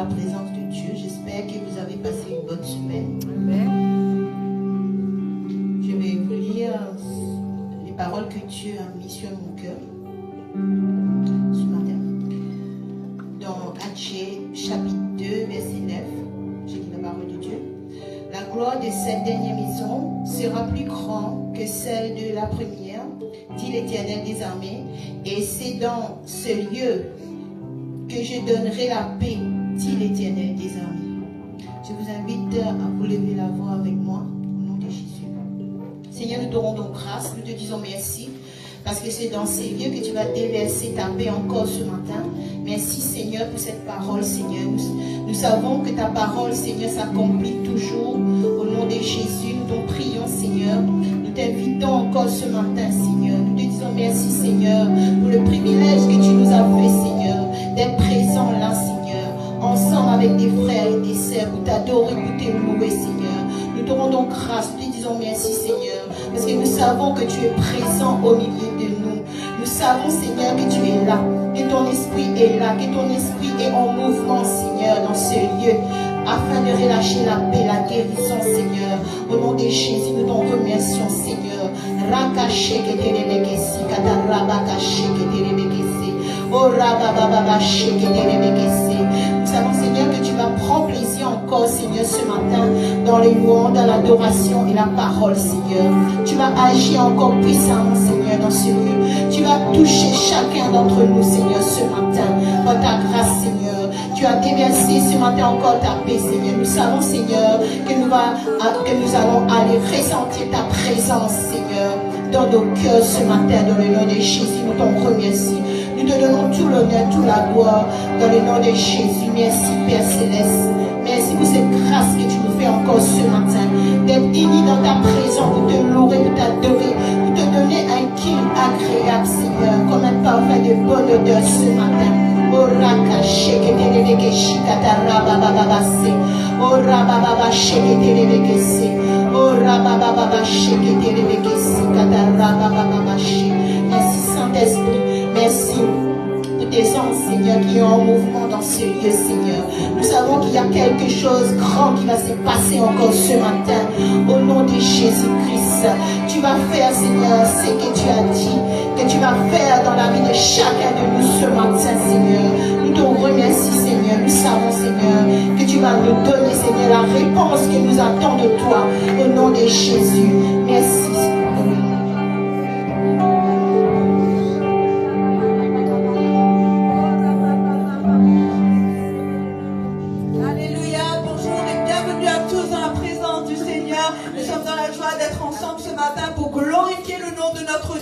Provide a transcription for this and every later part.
la présence de Dieu. J'espère que vous avez passé une bonne semaine. Amen. Je vais vous lire les paroles que Dieu a mises sur mon cœur ce matin. Dans Actes chapitre 2, verset 9, j'ai dit la parole de Dieu. La gloire de cette dernière maison sera plus grande que celle de la première, dit l'Éternel des armées, et c'est dans ce lieu que je donnerai la paix, dit l'Éternel des armées. Je vous invite à vous lever la voix avec moi, au nom de Jésus. Seigneur, nous te rendons grâce, nous te disons merci, parce que c'est dans ces lieux que tu vas déverser ta paix encore ce matin. Merci Seigneur pour cette parole, Seigneur. Nous savons que ta parole, Seigneur, s'accomplit toujours. Au nom de Jésus, nous t'en prions, Seigneur. Nous t'invitons encore ce matin, Seigneur. Nous te disons merci, Seigneur, pour le privilège que tu nous as fait, Seigneur, d'être présents là, Seigneur, ensemble avec des frères et des sœurs, pour t'adorer, pour te louer, Seigneur. Nous te rendons grâce, nous te disons merci, Seigneur, parce que nous savons que tu es présent au milieu de nous. Nous savons, Seigneur, que tu es là, que ton esprit est là, que ton esprit est en mouvement, Seigneur, dans ce lieu, afin de relâcher la paix, la guérison, Seigneur. Au nom de Jésus, nous t'en remercions, Seigneur. Rakache que terebekesi, katarabakache que terebekesi, oh rabababache que terebekesi. Nous savons, Seigneur, que tu vas prendre plaisir encore, Seigneur, ce matin, dans les louanges, dans l'adoration et la parole, Seigneur. Tu vas agir encore puissamment, Seigneur, dans ce lieu. Tu vas toucher chacun d'entre nous, Seigneur, ce matin, par ta grâce, Seigneur. Tu as déversé ce matin encore ta paix, Seigneur. Nous savons, Seigneur, que nous allons aller ressentir ta présence, Seigneur, dans nos cœurs ce matin, dans le nom de Jésus. Nous t'en remercions. Nous te donnons tout l'honneur, toute la gloire, dans le nom de Jésus. Merci, Père Céleste. Merci pour cette grâce que tu nous fais encore ce matin, d'être unis dans ta présence, pour te louer, pour t'adorer, pour te donner un culte agréable, Seigneur, comme un parfum de bonne odeur ce matin. Oh rakache que terebekesi, katarabababase. Oh rabababache que terebekesi. Oh rabababache que terebekesi, katarabababache. Merci Saint-Esprit. Merci pour tes anges, Seigneur, qui sont en mouvement dans ce lieu, Seigneur. Nous savons qu'il y a quelque chose de grand qui va se passer encore ce matin. Au nom de Jésus-Christ, tu vas faire, Seigneur, ce que tu as dit, que tu vas faire dans la vie de chacun de nous ce matin, Seigneur. Nous te remercions, Seigneur. Nous savons, Seigneur, que tu vas nous donner, Seigneur, la réponse que nous attendons de toi. Au nom de Jésus. Merci.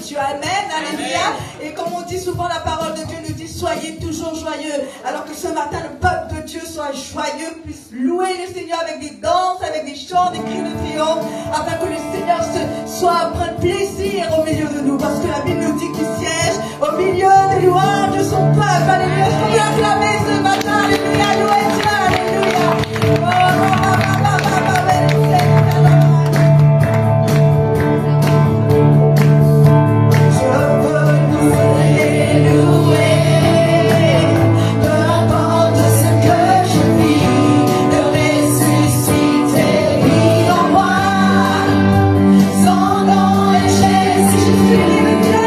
Dieu, amen, alléluia. Et comme on dit souvent, la parole de Dieu nous dit soyez toujours joyeux. Alors que ce matin le peuple de Dieu soit joyeux, puisse louer le Seigneur avec des danses, avec des chants, des cris de triomphe, afin que le Seigneur prenne plaisir au milieu de nous, parce que la Bible nous dit qu'il siège au milieu des louanges de son peuple. Alléluia. Soyez acclamés ce matin, alléluia, louez Dieu, alléluia. Son nom est Jésus.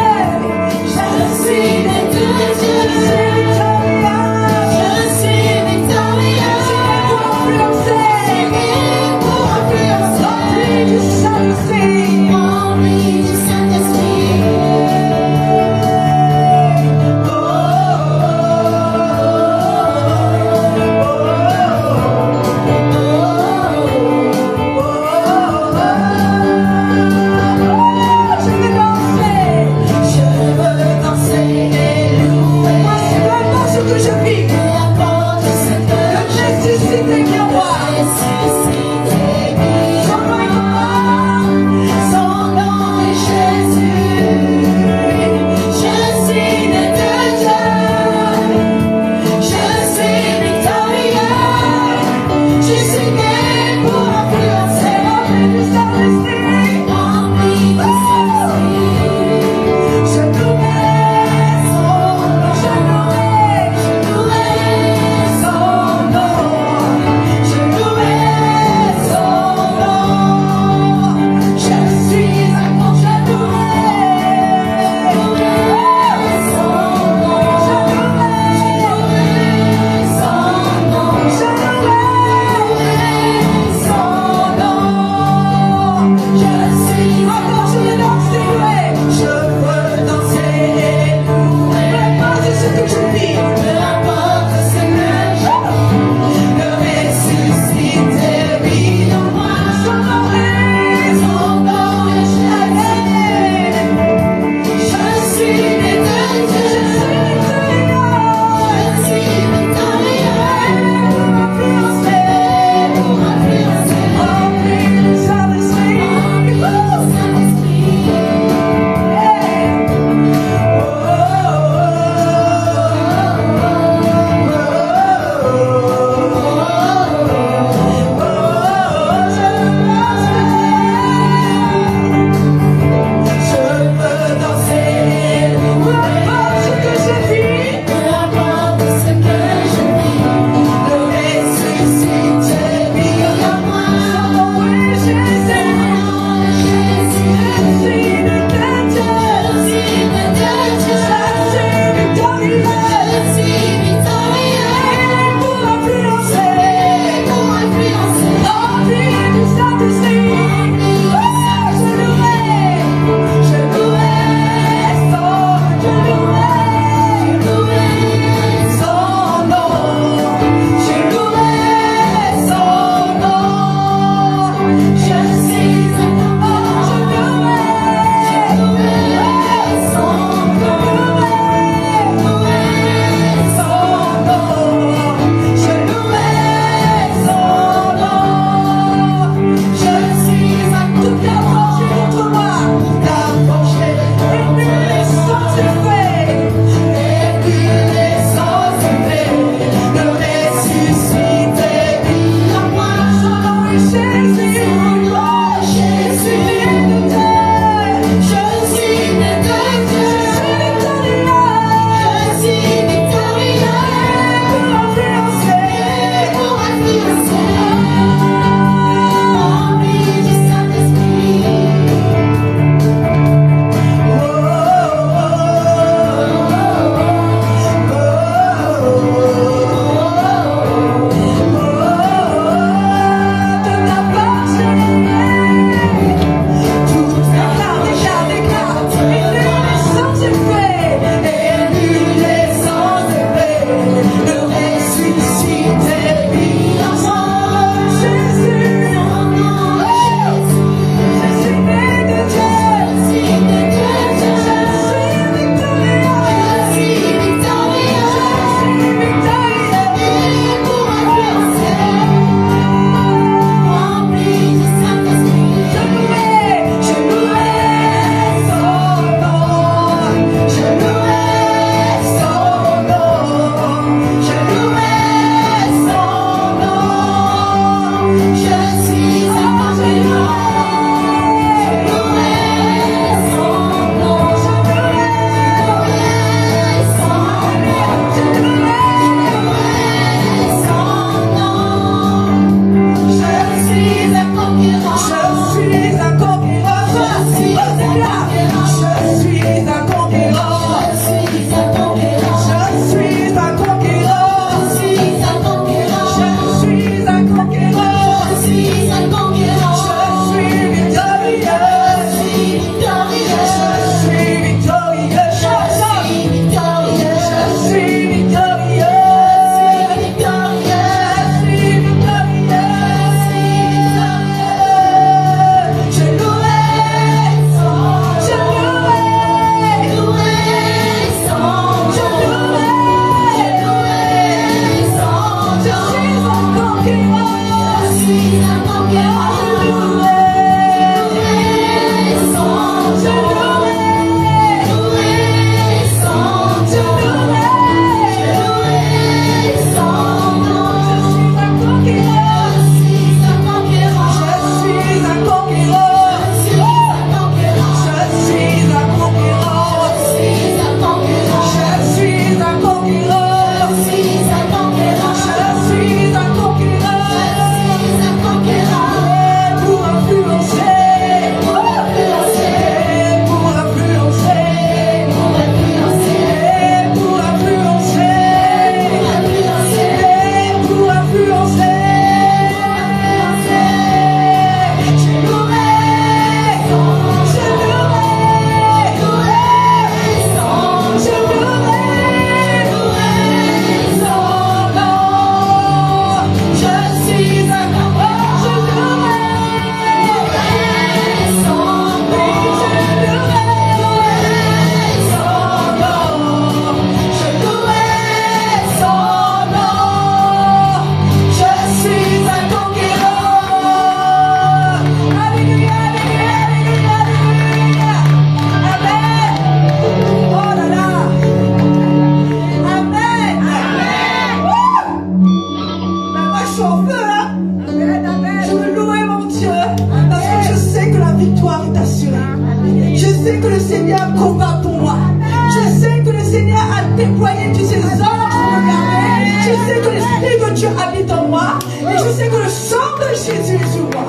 sais que l'Esprit de Dieu habite en moi. Et je sais que le sang de Jésus est sur moi.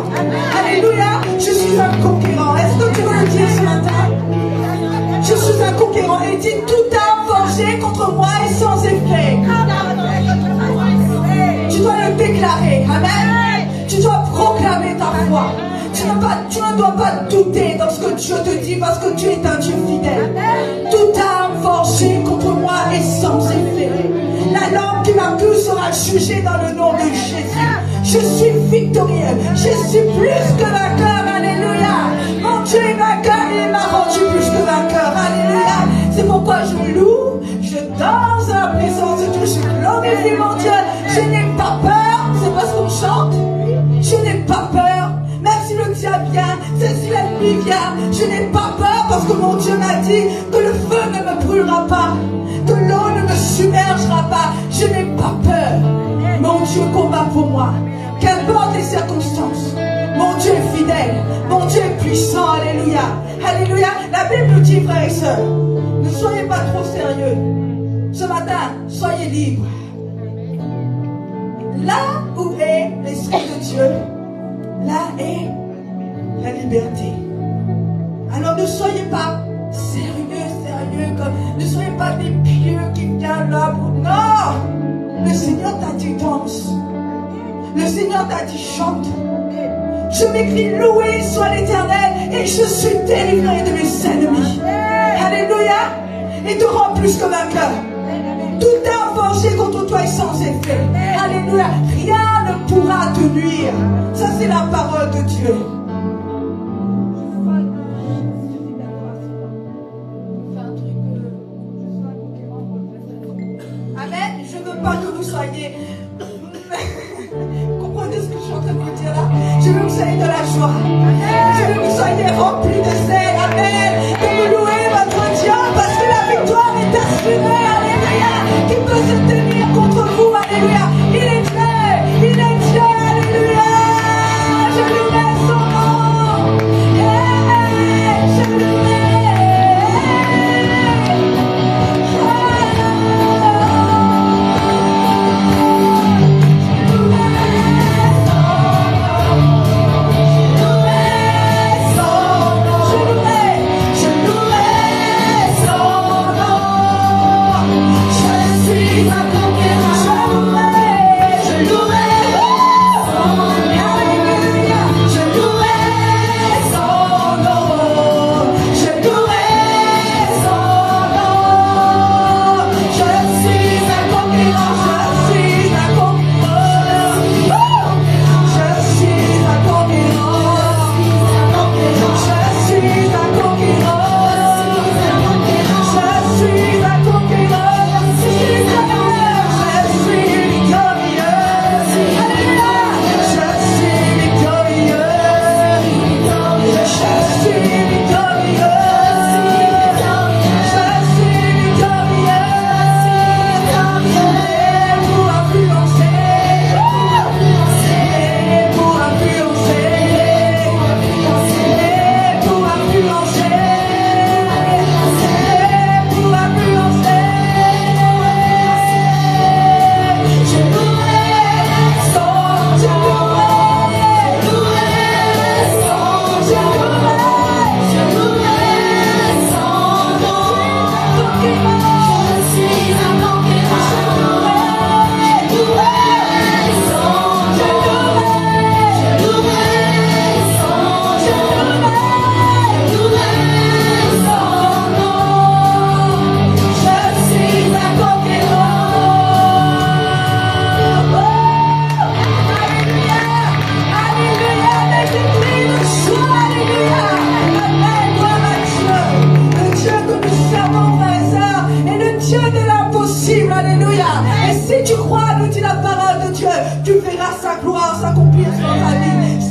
Alléluia. Je suis un conquérant. Est-ce que tu veux le dire ce matin? Je suis un conquérant. Et dit, toute arme forgée contre moi est sans effet. Tu dois le déclarer. Amen. Tu dois proclamer ta foi. Tu ne dois pas douter dans ce que Dieu te dit parce que Dieu est un Dieu fidèle. Toute arme forgée contre moi est sans effet. La langue qui m'a plu sera jugée dans le nom de Jésus. Je suis victorieux. Je suis plus que vainqueur. Alléluia. Mon Dieu est vainqueur et il m'a rendu plus que vainqueur. Alléluia. C'est pourquoi je loue. Je danse à la présence de Dieu. Je glorifie mon Dieu. Je n'ai pas peur. C'est pas ce qu'on chante. Je n'ai pas peur. Même si le diable vient, si l'ennemi vient, je n'ai pas peur parce que mon Dieu m'a dit que le feu ne me brûlera pas, que l'eau ne me submergera pas. Je n'ai pas peur. Mon Dieu combat pour moi. Qu'importe les circonstances, mon Dieu est fidèle, mon Dieu est puissant. Alléluia. Alléluia. La Bible nous dit, frères et sœurs, ne soyez pas trop sérieux. Ce matin, soyez libres. Là où est l'Esprit de Dieu, là est la liberté. Alors ne soyez pas sérieux, comme ne soyez pas des pieux qui viennent là pour... Non! Le Seigneur t'a dit danse. Le Seigneur t'a dit chante. Je m'écris loué soit l'Éternel et je suis délivré de mes ennemis. Alléluia. Et te rends plus que vainqueur. Tout arme forgé contre toi est sans effet. Alléluia. Rien ne pourra te nuire. Ça, c'est la parole de Dieu. Amen. Je ne veux pas que vous soyez... Comprenez ce que je suis en train de vous dire là? Je veux que vous soyez de la joie. Je veux que vous soyez remplis de zèle. Amen. Que vous louez votre Dieu parce que la victoire est assurée. Alléluia. Qui peut se tenir contre vous? Alléluia. Il est Dieu. Il est Dieu. Alléluia. Je lui mets son nom. Je lui mets.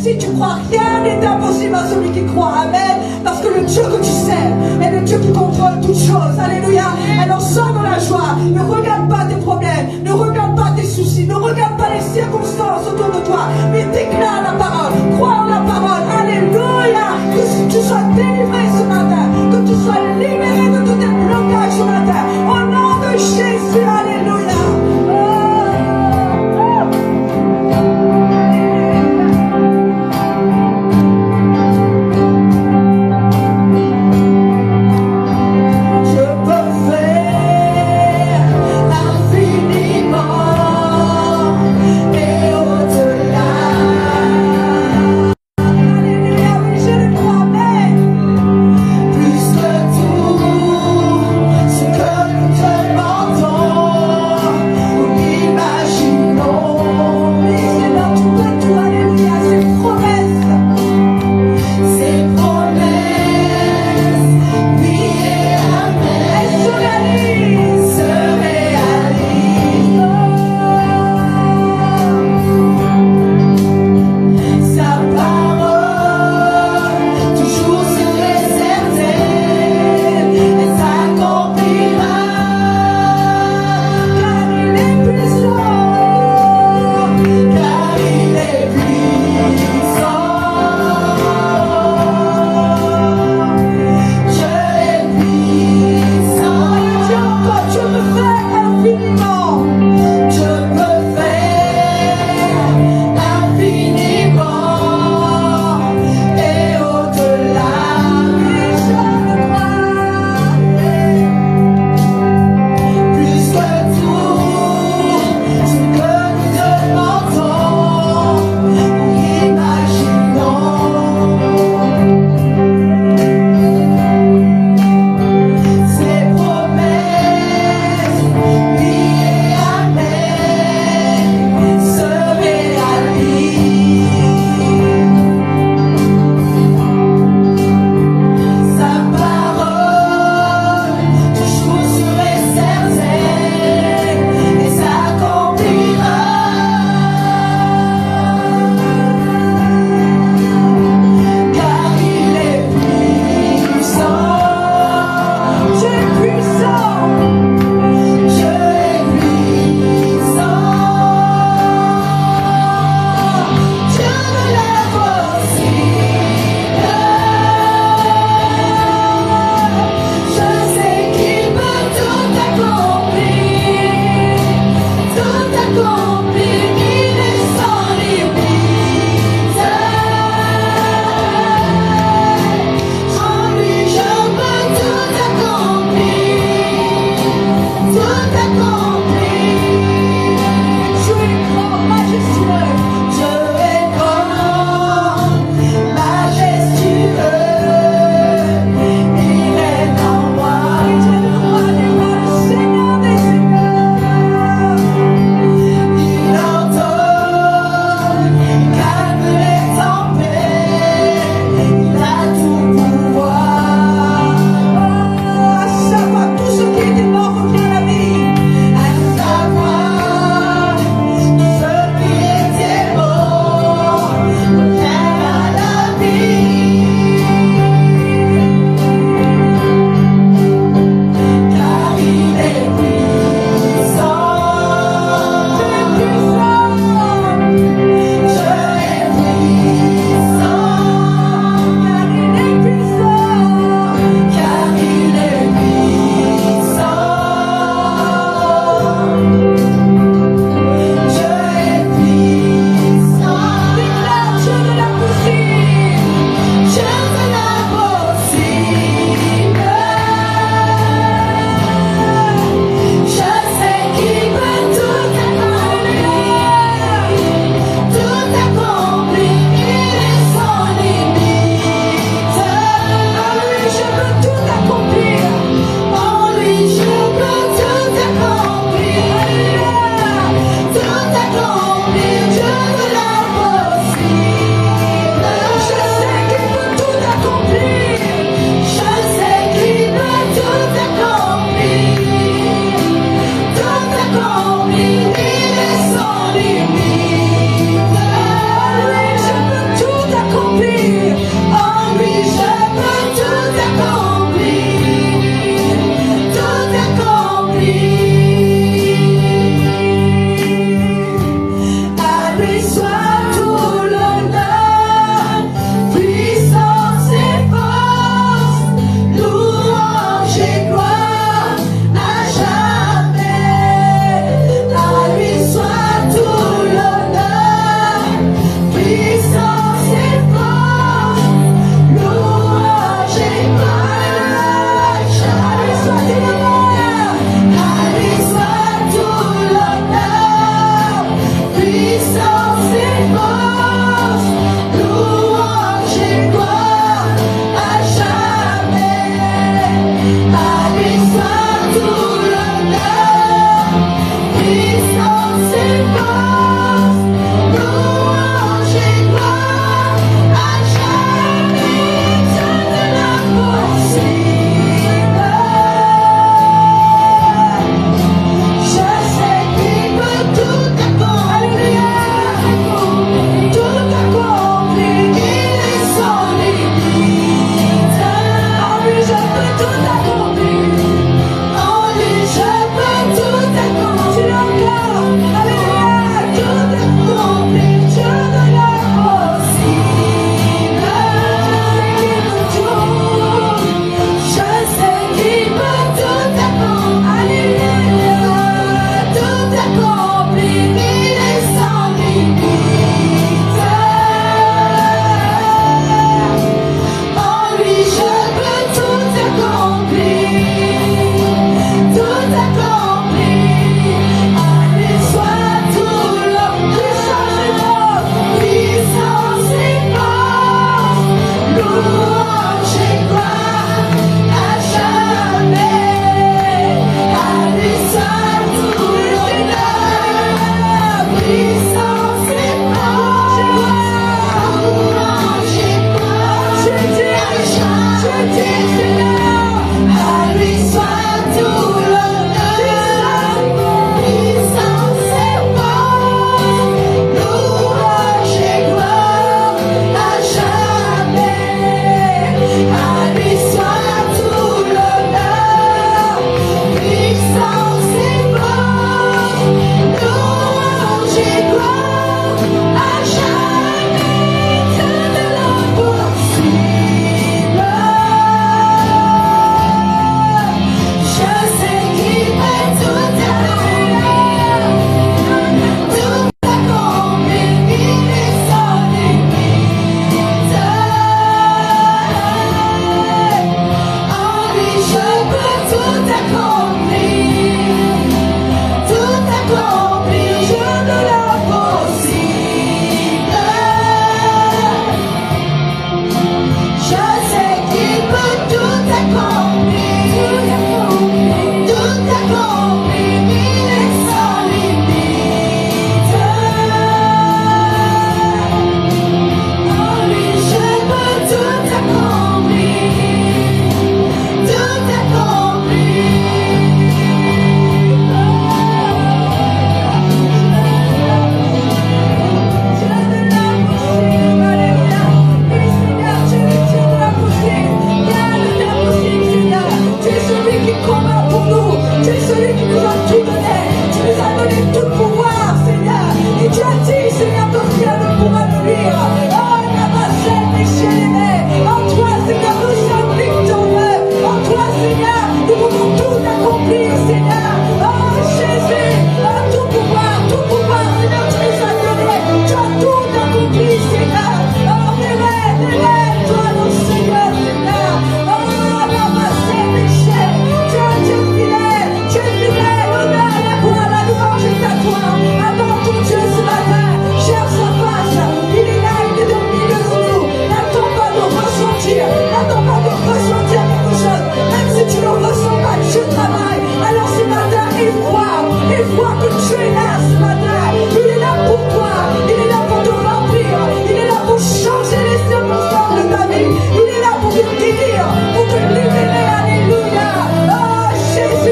Si tu crois, rien n'est impossible à celui qui croit. Amen. Parce que le Dieu que tu sers est le Dieu qui contrôle toutes choses. Alléluia. Alors sors dans la joie. Ne regarde pas tes problèmes. Ne regarde pas tes soucis. Ne regarde pas les circonstances autour de toi. Mais déclare la parole. Crois en la parole. Alléluia. Que tu sois délivré ce matin. Que tu sois libéré de tous tes blocages ce matin. Au nom de Jésus. Alléluia. Oh.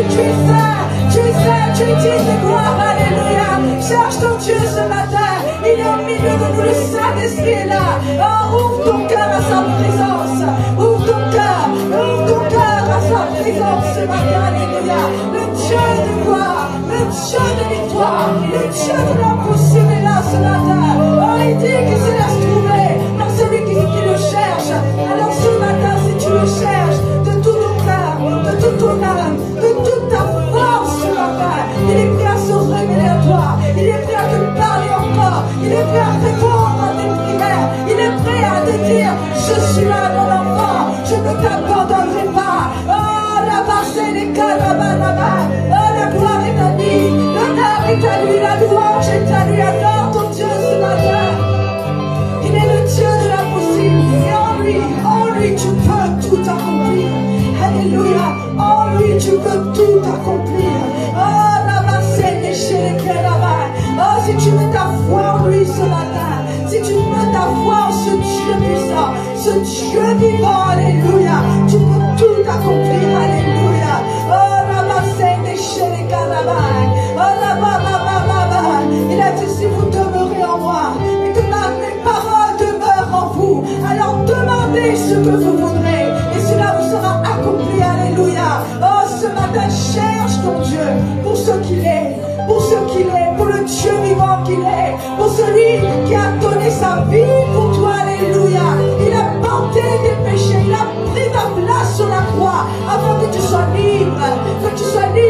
tu es saint, tu es digne de gloire, alléluia. Cherche ton Dieu ce matin, il est au milieu de nous, le Saint-Esprit est là. Oh, ouvre ton cœur à sa présence, ouvre ton cœur à sa présence ce matin, alléluia. Le Dieu de gloire, le Dieu de victoire, le Dieu de l'impossible est là ce matin. Oh, il dit qu'il se laisse trouver par celui qui le cherche. Alors ce matin, si tu le cherches de tout ton cœur, de toute ton âme, de toute ta force ce matin, il est prêt à se révéler à toi, il est prêt à te parler encore, il est prêt à répondre à tes prières, il est prêt à te dire, je suis là mon enfant, je ne t'abandonnerai pas. Oh, la basse des carabas, oh, la gloire est à lui, l'honneur est à lui, la louange est à lui, adore ton Dieu ce matin. Il est le Dieu de l'impossible, et en lui tu peux tout accomplir. Alléluia, en lui tu peux tout accomplir. Oh, la basse des carabas. Oh, si tu mets ta foi en lui ce matin, si tu mets ta foi en ce Dieu puissant, ce Dieu vivant, alléluia, tu peux tout accomplir, alléluia. Oh, la basse des carabas. Oh, la baba. Il a dit, si vous demeurez en moi, et que mes paroles demeurent en vous, alors demandez ce que vous voudrez, et cela vous sera accompli, alléluia. Oh, ce matin, cherche ton Dieu pour ce qu'il est, pour le Dieu vivant qu'il est, pour celui qui a donné sa vie pour toi, alléluia. Il a porté tes péchés, il a pris ta place sur la croix, afin que tu sois libre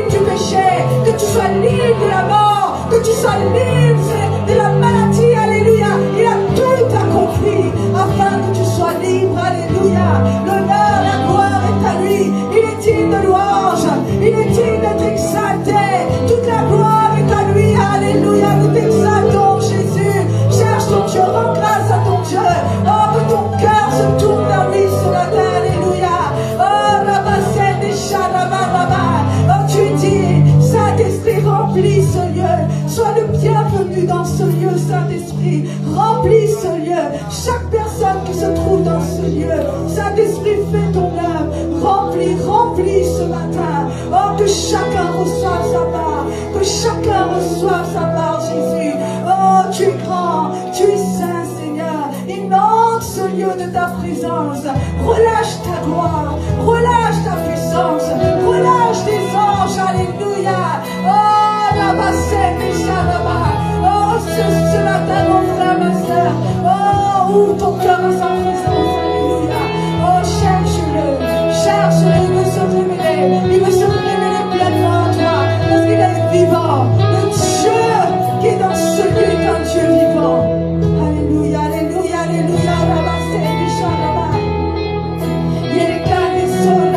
du péché, que tu sois libre de la mort, que tu sois libre de la maladie, alléluia. Il a tout accompli, afin que tu sois libre, alléluia. L'honneur, la gloire est à lui, il est digne de louange, il est digne d'être exalté, toute la gloire est à lui, alléluia. Nous t'exaltons, Jésus. Cherche ton Dieu, rends grâce à ton Dieu. Oh, que ton cœur se tourne vers lui ce matin, alléluia. Oh, Rabasset des Charababa. Oh, tu dis, Saint-Esprit, remplis ce lieu. Sois le bienvenu dans ce lieu, Saint-Esprit. Remplis ce lieu. Chaque personne qui se trouve dans ce lieu, Saint-Esprit, fais ton œuvre. Remplis ce matin. Oh, que chacun reçoive sa part. Que chacun reçoive sa part, Jésus. Oh, tu es grand, tu es saint, Seigneur. Inonde ce lieu de ta présence. Relâche ta gloire, relâche ta puissance, relâche tes anges, alléluia. Oh, la bassette des Charabas. Oh, ce matin, mon frère, ma soeur. Oh, ouvre ton cœur à sa présence, alléluia. Oh, cherche-le, il veut se révéler, il veut se révéler pleinement à toi, parce qu'il est vivant. Le Dieu qui est dans celui est un Dieu vivant. Alléluia, alléluia, alléluia. La bassette des Charabas. Il est calme et seul,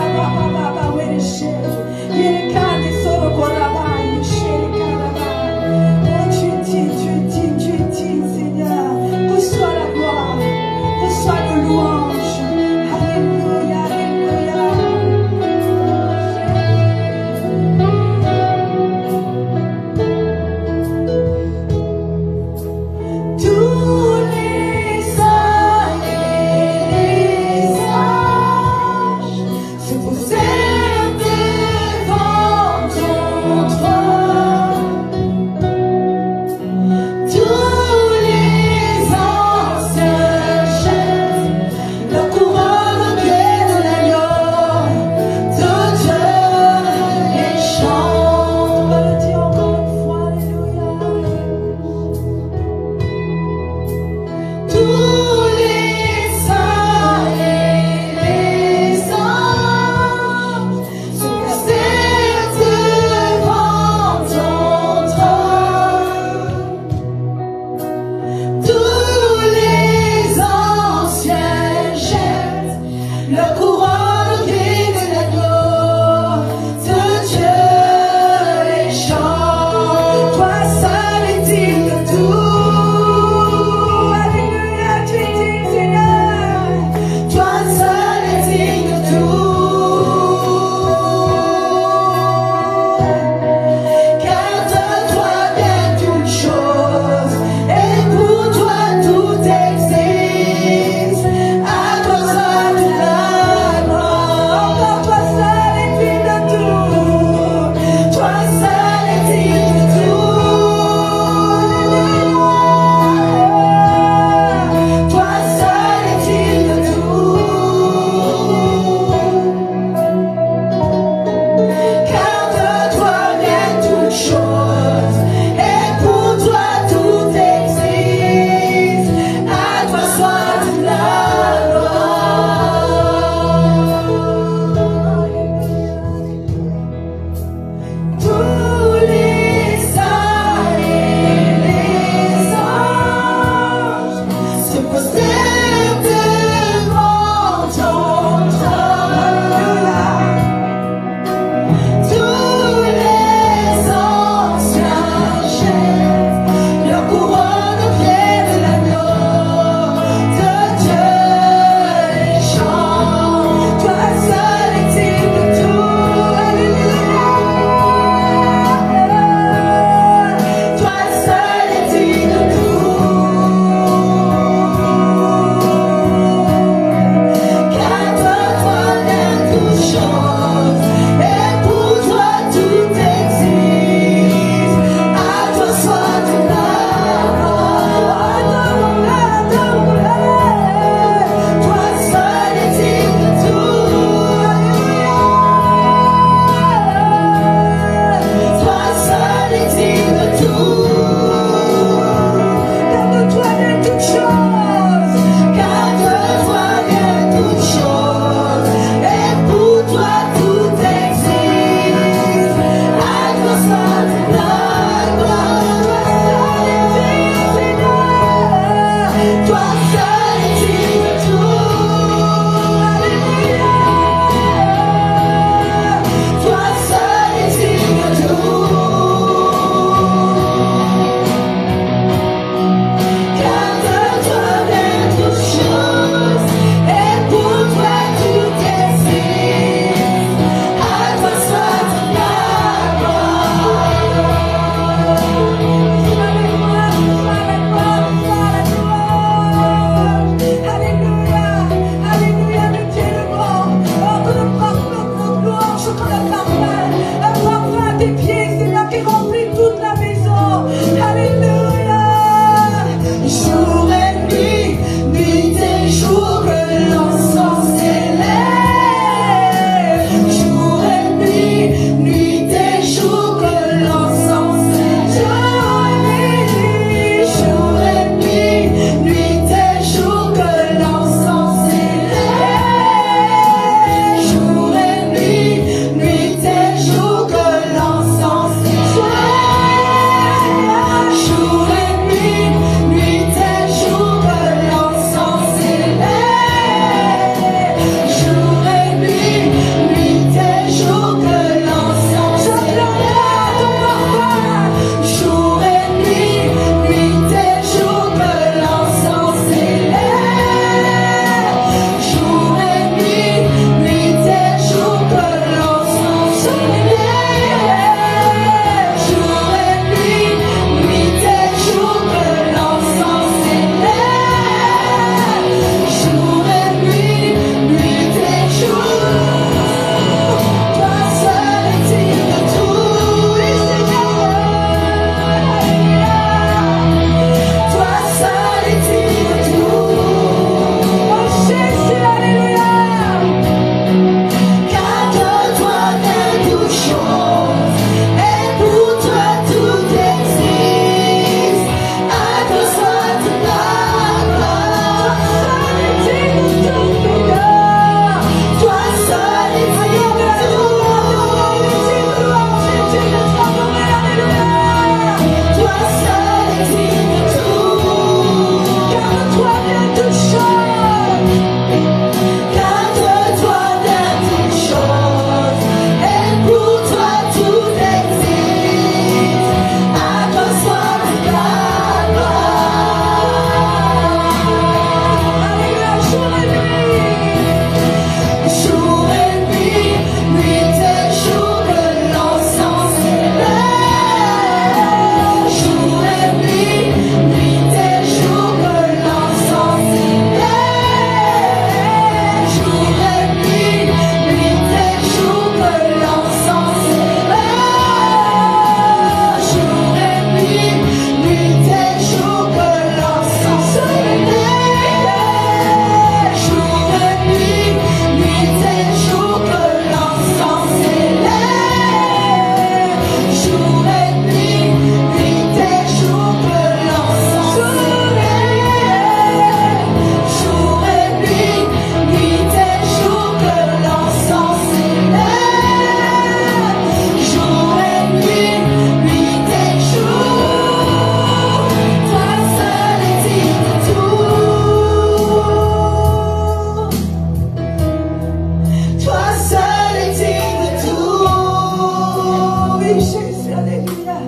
Oui, Jésus, alléluia.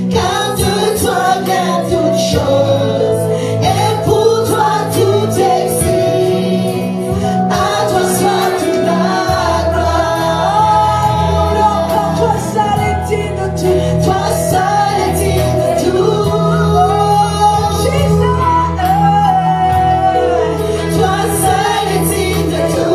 Car de toi vient toute chose, et pour toi tout existe. À toi soit toute la gloire. Oh, toi seul est digne de tout. Toi seul est digne de tout. Jésus. Toi seul est digne de tout.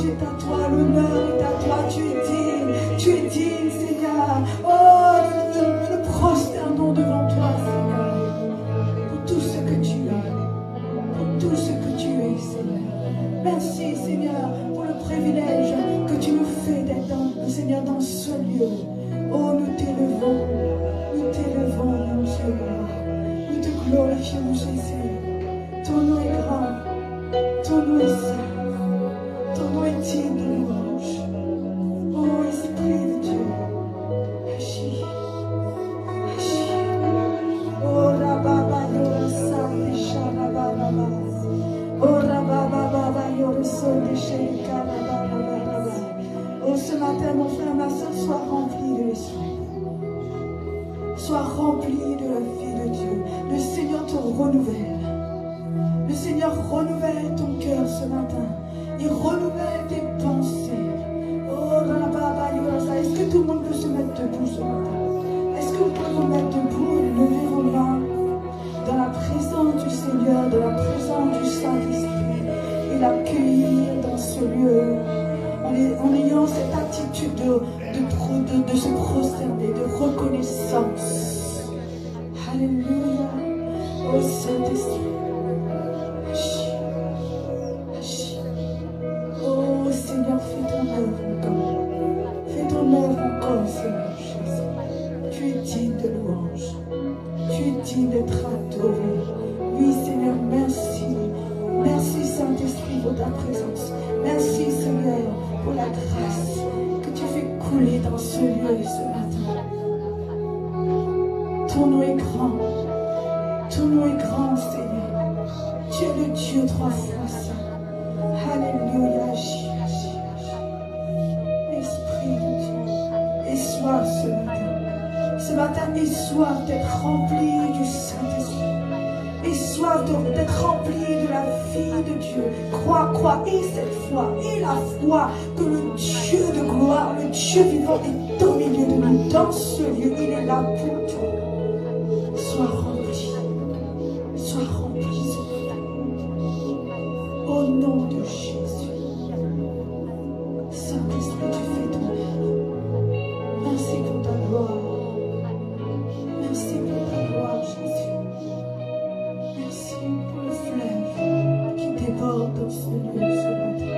louange est à toi, l'honneur est à toi. Tu es digne, Seigneur. Oh, nous nous prosternons devant toi, Seigneur, pour tout ce que tu es, pour tout ce que tu es, Seigneur. Merci, Seigneur, pour le privilège que tu nous fais d'être, Seigneur, dans ce lieu. Oh, nous t'élevons, mon Dieu. Nous te glorifions, Jésus. Ton nom est grand, ton nom est saint, ton nom est digne de louange. Oh, Esprit de Dieu, agis, agis. Oh, Rababa, Yorasa, Desha, Rababa. Oh, Rababa, Yorasa, Desha, Rababa. Oh, ce matin, mon frère, ma soeur, sois rempli de l'Esprit. Sois rempli de la vie de Dieu. Le Seigneur te renouvelle. Le Seigneur renouvelle ton cœur ce matin. Il renouvelle tes pensées. Oh, est-ce que tout le monde peut se mettre debout ce matin? Est-ce que vous pouvez vous mettre debout et lever vos mains dans la présence du Seigneur, dans la présence du Saint-Esprit et l'accueillir dans ce lieu en ayant cette attitude de se prosterner, de reconnaissance. Alléluia. Oh Saint-Esprit, agis, agis. Oh Seigneur, fais ton œuvre encore. Fais ton œuvre encore, Seigneur Jésus. Tu es digne de louange. Tu es digne d'être adoré. Oui, Seigneur, merci. Merci, Saint-Esprit, pour ta présence. Merci, Seigneur, pour la grâce que tu fais couler dans ce lieu ce matin. Ton nom est grand. Ton nom est grand, Seigneur. Tu es le Dieu trois fois saint. Alléluia, agis, agis, agis. Esprit de Dieu, aie soif ce matin. Ce matin, aie soif d'être rempli du Saint-Esprit. Et soif d'être rempli de la vie de Dieu. Crois, et cette foi, et la foi que le Dieu de gloire, le Dieu vivant est au milieu de nous. Dans ce lieu, il est là pour toi. Sois rempli ce matin. Au nom de Jésus. Saint-Esprit, tu fais ton œuvre. Merci pour ta gloire. Merci pour ta gloire, Jésus. Merci pour le fleuve qui déborde dans ce lieu ce matin.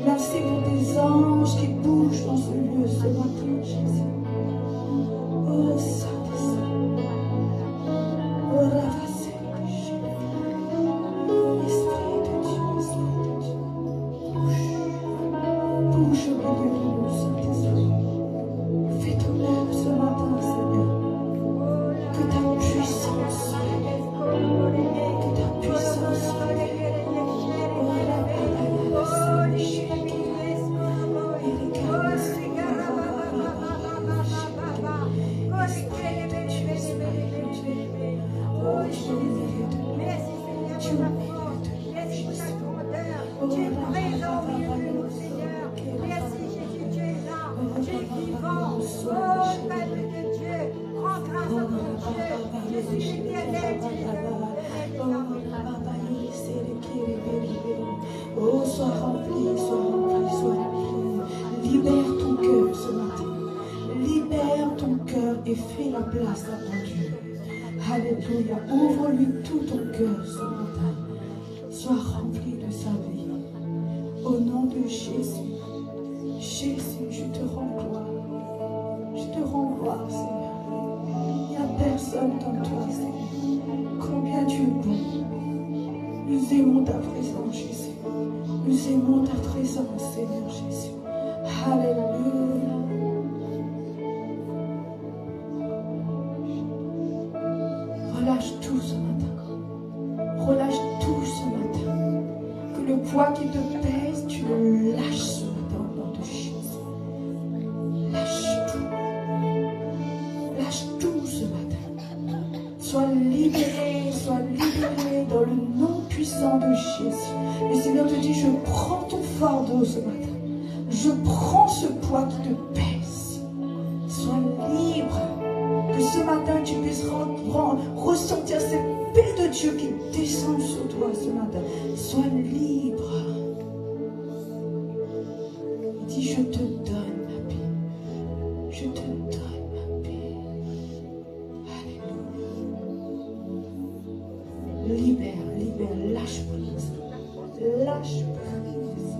Merci pour tes anges qui bougent dans ce lieu ce matin, Jésus. Oh Saint-Esprit. Oh Ravasé, Esprit de Dieu, bouge au milieu de nous, Saint-Esprit. Fais ton œuvre ce matin, Seigneur. Que ta puissance, que ta puissance, oh la Oh, sois rempli, sois rempli, sois rempli. Libère ton cœur ce matin. Libère ton cœur et fais la place à ton Dieu. Alléluia. Ouvre-lui tout ton cœur ce matin. Sois rempli de sa vie. Au nom de Jésus. Jésus, je te rends gloire. Je te rends gloire, Seigneur. Il n'y a personne comme toi, Seigneur. Combien tu es bon. Nous aimons ta présence, Jésus. Nous aimons ta présence, Seigneur Jésus. Alléluia. Relâche tout ce matin. Relâche tout ce matin. Que le poids qui te pèse, tu le lâches ce matin au nom de Jésus. Lâche tout. Lâche tout ce matin. Sois libéré dans le nom puissant de Jésus. Le Seigneur te dit, je prends ton fardeau ce matin. Je prends ce poids qui te pèse. Sois libre. Que ce matin tu puisses ressentir cette paix de Dieu qui descend sur toi ce matin. Sois libre. Dis, je te donne ma paix. Je te donne ma paix. Alléluia. Libère, libère, lâche prise. Lâche prise.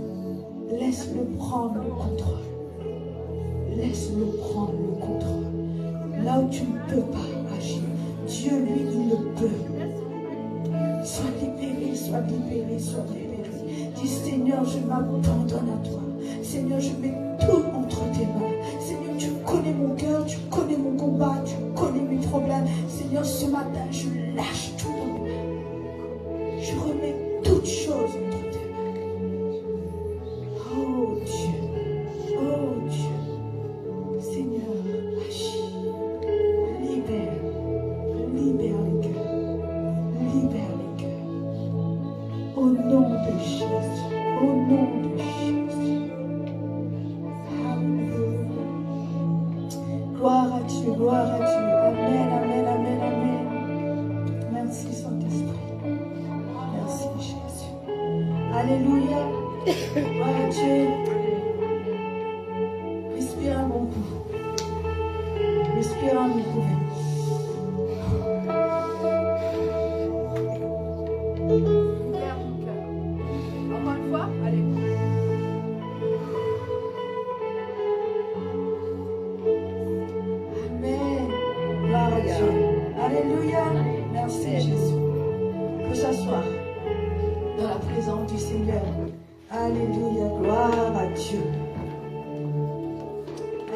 Laisse-le prendre le contrôle. Laisse-le prendre le contrôle. Là où tu ne peux pas agir, Dieu, lui, il le peut. Sois libéré, sois libéré, sois libéré. Dis, Seigneur, je m'abandonne à toi. Seigneur, je mets tout entre tes mains. Seigneur, tu connais mon cœur, tu connais mon combat, tu connais mes problèmes. Seigneur, ce matin, je lâche tout dans mes mains. Je remets toutes choses entre tes mains. Oh Dieu, oh Dieu. Seigneur, agis. Libère, libère les cœurs. Libère les cœurs. Au nom de Jésus. Au nom de Jésus. Alléluia. Gloire à Dieu, gloire à Dieu. Amen, amen, amen, amen. Merci Saint-Esprit. Merci Jésus. Alléluia. Gloire à Dieu. Respire un bon coup. Respire un bon coup. Libère ton cœur. Encore une fois, allez. Amen. Gloire à Dieu. Alléluia. Merci Jésus. Que s'asseoir dans la présence du Seigneur. Alléluia. Gloire à Dieu.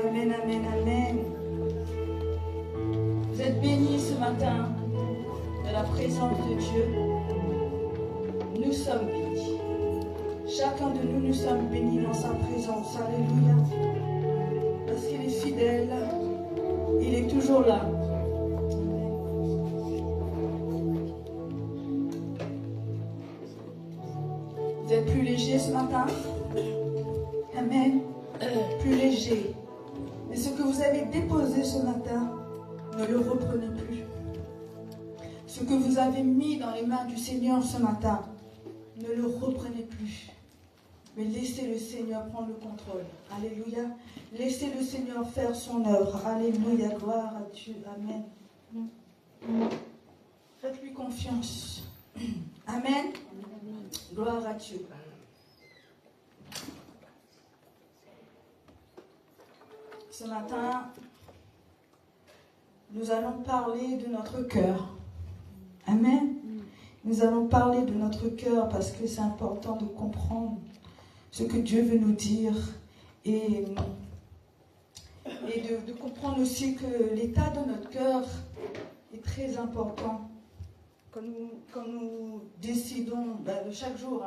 Amen, amen, amen. Vous êtes bénis ce matin de la présence de Dieu. Nous sommes bénis. Chacun de nous, nous sommes bénis dans sa présence. Alléluia. Parce qu'il est fidèle. Il est toujours là. Vous êtes plus léger ce matin? Amen. Plus léger. Mais ce que vous avez déposé ce matin, ne le reprenez plus. Ce que vous avez mis dans les mains du Seigneur ce matin, ne le reprenez plus. Mais laissez le Seigneur prendre le contrôle. Alléluia. Laissez le Seigneur faire son œuvre. Alléluia. Gloire à Dieu. Amen. Faites-lui confiance. Amen. Gloire à Dieu. Ce matin, nous allons parler de notre cœur. Amen. Nous allons parler de notre cœur parce que c'est important de comprendre ce que Dieu veut nous dire et de comprendre aussi que l'état de notre cœur est très important. Quand nous décidons, chaque jour,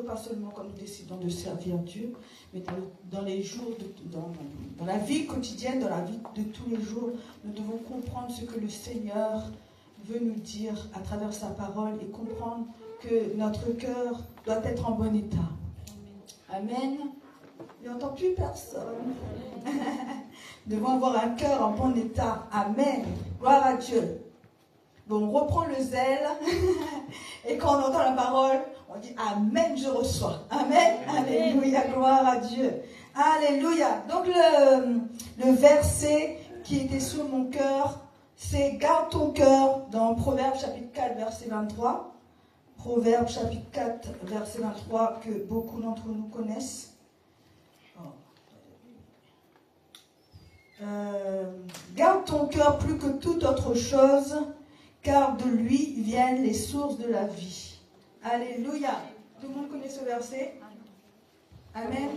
pas seulement quand nous décidons de servir Dieu, mais dans les jours, dans la vie quotidienne, dans la vie de tous les jours, nous devons comprendre ce que le Seigneur veut nous dire à travers sa parole et comprendre que notre cœur doit être en bon état. Amen. Je n'entends plus personne. Nous devons avoir un cœur en bon état. Amen. Gloire à Dieu. Bon, on reprend le zèle et quand on entend la parole, on dit Amen, je reçois. Amen. Alléluia, gloire à Dieu. Alléluia. Donc le verset qui était sur mon cœur, c'est garde ton cœur dans Proverbes chapitre 4, verset 23. Proverbes chapitre 4, verset 23, que beaucoup d'entre nous connaissent. Garde ton cœur plus que toute autre chose, car de lui viennent les sources de la vie. Alléluia. Tout le monde connaît ce verset? Amen.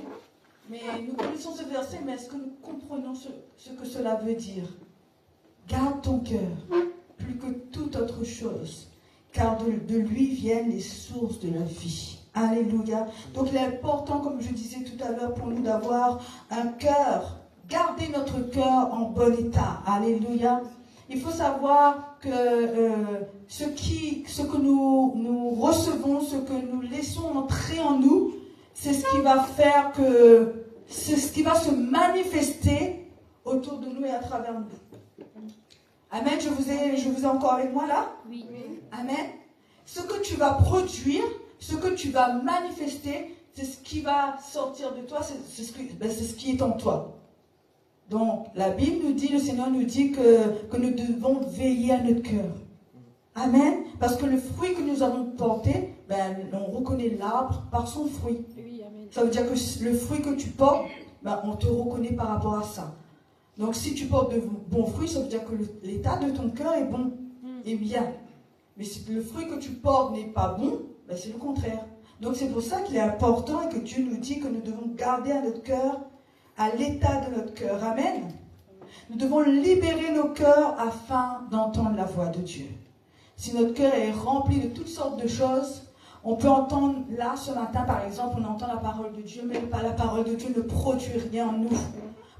Mais nous connaissons ce verset, mais est-ce que nous comprenons ce que cela veut dire? Garde ton cœur plus que toute autre chose, car de lui viennent les sources de la vie. Alléluia. Donc il est important, comme je disais tout à l'heure, pour nous d'avoir un cœur, garder notre cœur en bon état. Alléluia. Il faut savoir que ce que nous recevons, ce que nous laissons entrer en nous, c'est ce qui va faire que, c'est ce qui va se manifester autour de nous et à travers nous. Amen. Je vous ai encore avec moi là? Oui. Amen. Ce que tu vas produire, ce que tu vas manifester, c'est ce qui va sortir de toi, c'est ce qui est en toi. Donc, la Bible nous dit, le Seigneur nous dit que nous devons veiller à notre cœur. Amen. Parce que le fruit que nous avons porté, on reconnaît l'arbre par son fruit. Oui, amen. Ça veut dire que le fruit que tu portes, on te reconnaît par rapport à ça. Donc, si tu portes de bons fruits, ça veut dire que l'état de ton cœur est bon, est bien. Mais si le fruit que tu portes n'est pas bon, c'est le contraire. Donc, c'est pour ça qu'il est important et que Dieu nous dit que nous devons garder à notre cœur, à l'état de notre cœur. Amen. Nous devons libérer nos cœurs afin d'entendre la voix de Dieu. Si notre cœur est rempli de toutes sortes de choses, on peut entendre, là, ce matin, par exemple, on entend la parole de Dieu, mais la parole de Dieu ne produit rien en nous.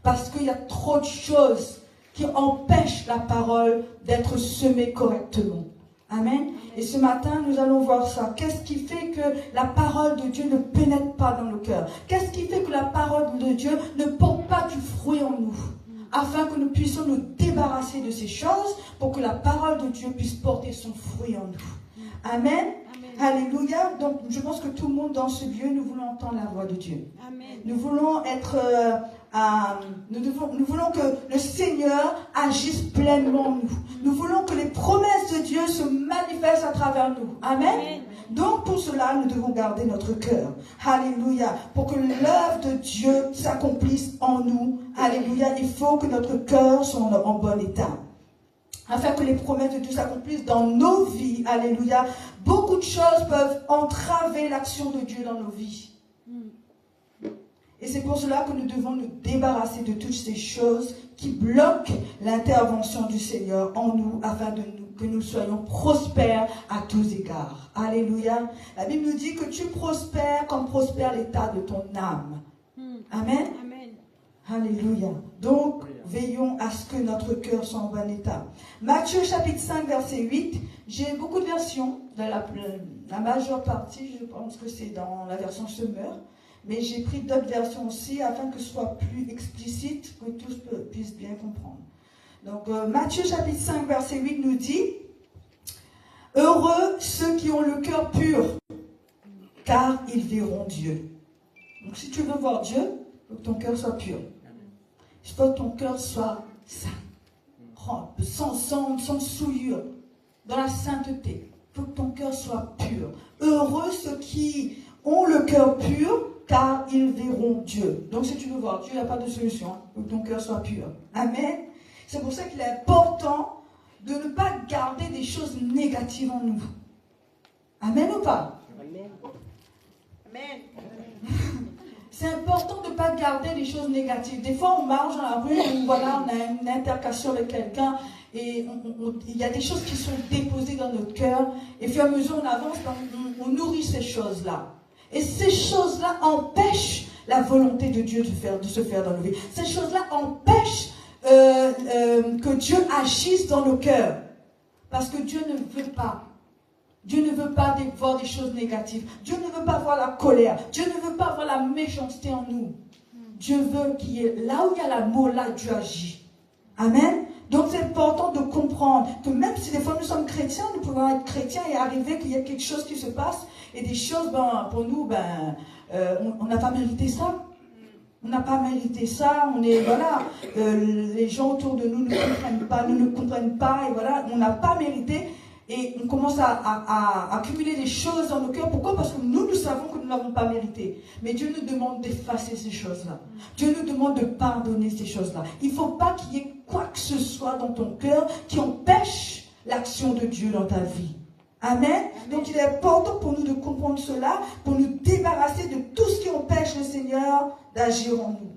Parce qu'il y a trop de choses qui empêchent la parole d'être semée correctement. Amen. Et ce matin, nous allons voir ça. Qu'est-ce qui fait que la parole de Dieu ne pénètre pas dans nos cœurs? Qu'est-ce qui fait que la parole de Dieu ne porte pas du fruit en nous? Afin que nous puissions nous débarrasser de ces choses pour que la parole de Dieu puisse porter son fruit en nous. Amen. Alléluia. Donc, je pense que tout le monde dans ce lieu, nous voulons entendre la voix de Dieu. Amen. Nous voulons être, nous voulons que le Seigneur agisse pleinement en nous. Nous voulons que les promesses de Dieu se manifestent à travers nous. Amen. Amen. Donc, pour cela, nous devons garder notre cœur. Alléluia. Pour que l'œuvre de Dieu s'accomplisse en nous. Alléluia. Il faut que notre cœur soit en bon état. Afin que les promesses de Dieu s'accomplissent dans nos vies. Alléluia. Beaucoup de choses peuvent entraver l'action de Dieu dans nos vies. Et c'est pour cela que nous devons nous débarrasser de toutes ces choses qui bloquent l'intervention du Seigneur en nous, afin que nous soyons prospères à tous égards. Alléluia. La Bible nous dit que tu prospères comme prospère l'état de ton âme. Amen. Amen. Alléluia. Donc, veillons à ce que notre cœur soit en bon état. Matthieu chapitre 5, verset 8. J'ai beaucoup de versions. La majeure partie, je pense que c'est dans la version Semeur. Mais j'ai pris d'autres versions aussi afin que ce soit plus explicite, que tous puissent bien comprendre. Donc, Matthieu chapitre 5, verset 8 nous dit « Heureux ceux qui ont le cœur pur, car ils verront Dieu. » Donc, si tu veux voir Dieu, il faut que ton cœur soit pur. Il faut que ton cœur soit saint, sans souillure, dans la sainteté. Il faut que ton cœur soit pur. Heureux ceux qui ont le cœur pur, car ils verront Dieu. Donc, si tu veux voir Dieu, il n'y a pas de solution. Il faut que ton cœur soit pur. Amen. C'est pour ça qu'il est important de ne pas garder des choses négatives en nous. Amen ou pas? Amen. Amen. C'est important de ne pas garder des choses négatives. Des fois, on marche dans la rue, on a une intercation avec quelqu'un et il y a des choses qui sont déposées dans notre cœur. Et au fur et à mesure on avance, on nourrit ces choses-là. Et ces choses-là empêchent la volonté de Dieu de se faire dans nos vies. Ces choses-là empêchent que Dieu agisse dans nos cœurs. Parce que Dieu ne veut pas. Dieu ne veut pas voir des choses négatives. Dieu ne veut pas voir la colère. Dieu ne veut pas voir la méchanceté en nous. Dieu veut qu'il y ait, là où il y a l'amour, là Dieu agit. Amen. Donc c'est important de comprendre que même si des fois nous sommes chrétiens, nous pouvons être chrétiens et arriver qu'il y a quelque chose qui se passe et des choses, pour nous, on n'a pas mérité ça. On n'a pas mérité ça, les gens autour de nous ne comprennent pas, et voilà, on n'a pas mérité, et on commence à accumuler des choses dans nos cœurs. Pourquoi? Parce que nous savons que nous n'avons pas mérité. Mais Dieu nous demande d'effacer ces choses-là. Dieu nous demande de pardonner ces choses-là. Il ne faut pas qu'il y ait quoi que ce soit dans ton cœur qui empêche l'action de Dieu dans ta vie. Amen. Donc il est important pour nous de comprendre cela, pour nous débarrasser de tout ce qui empêche le Seigneur d'agir en nous.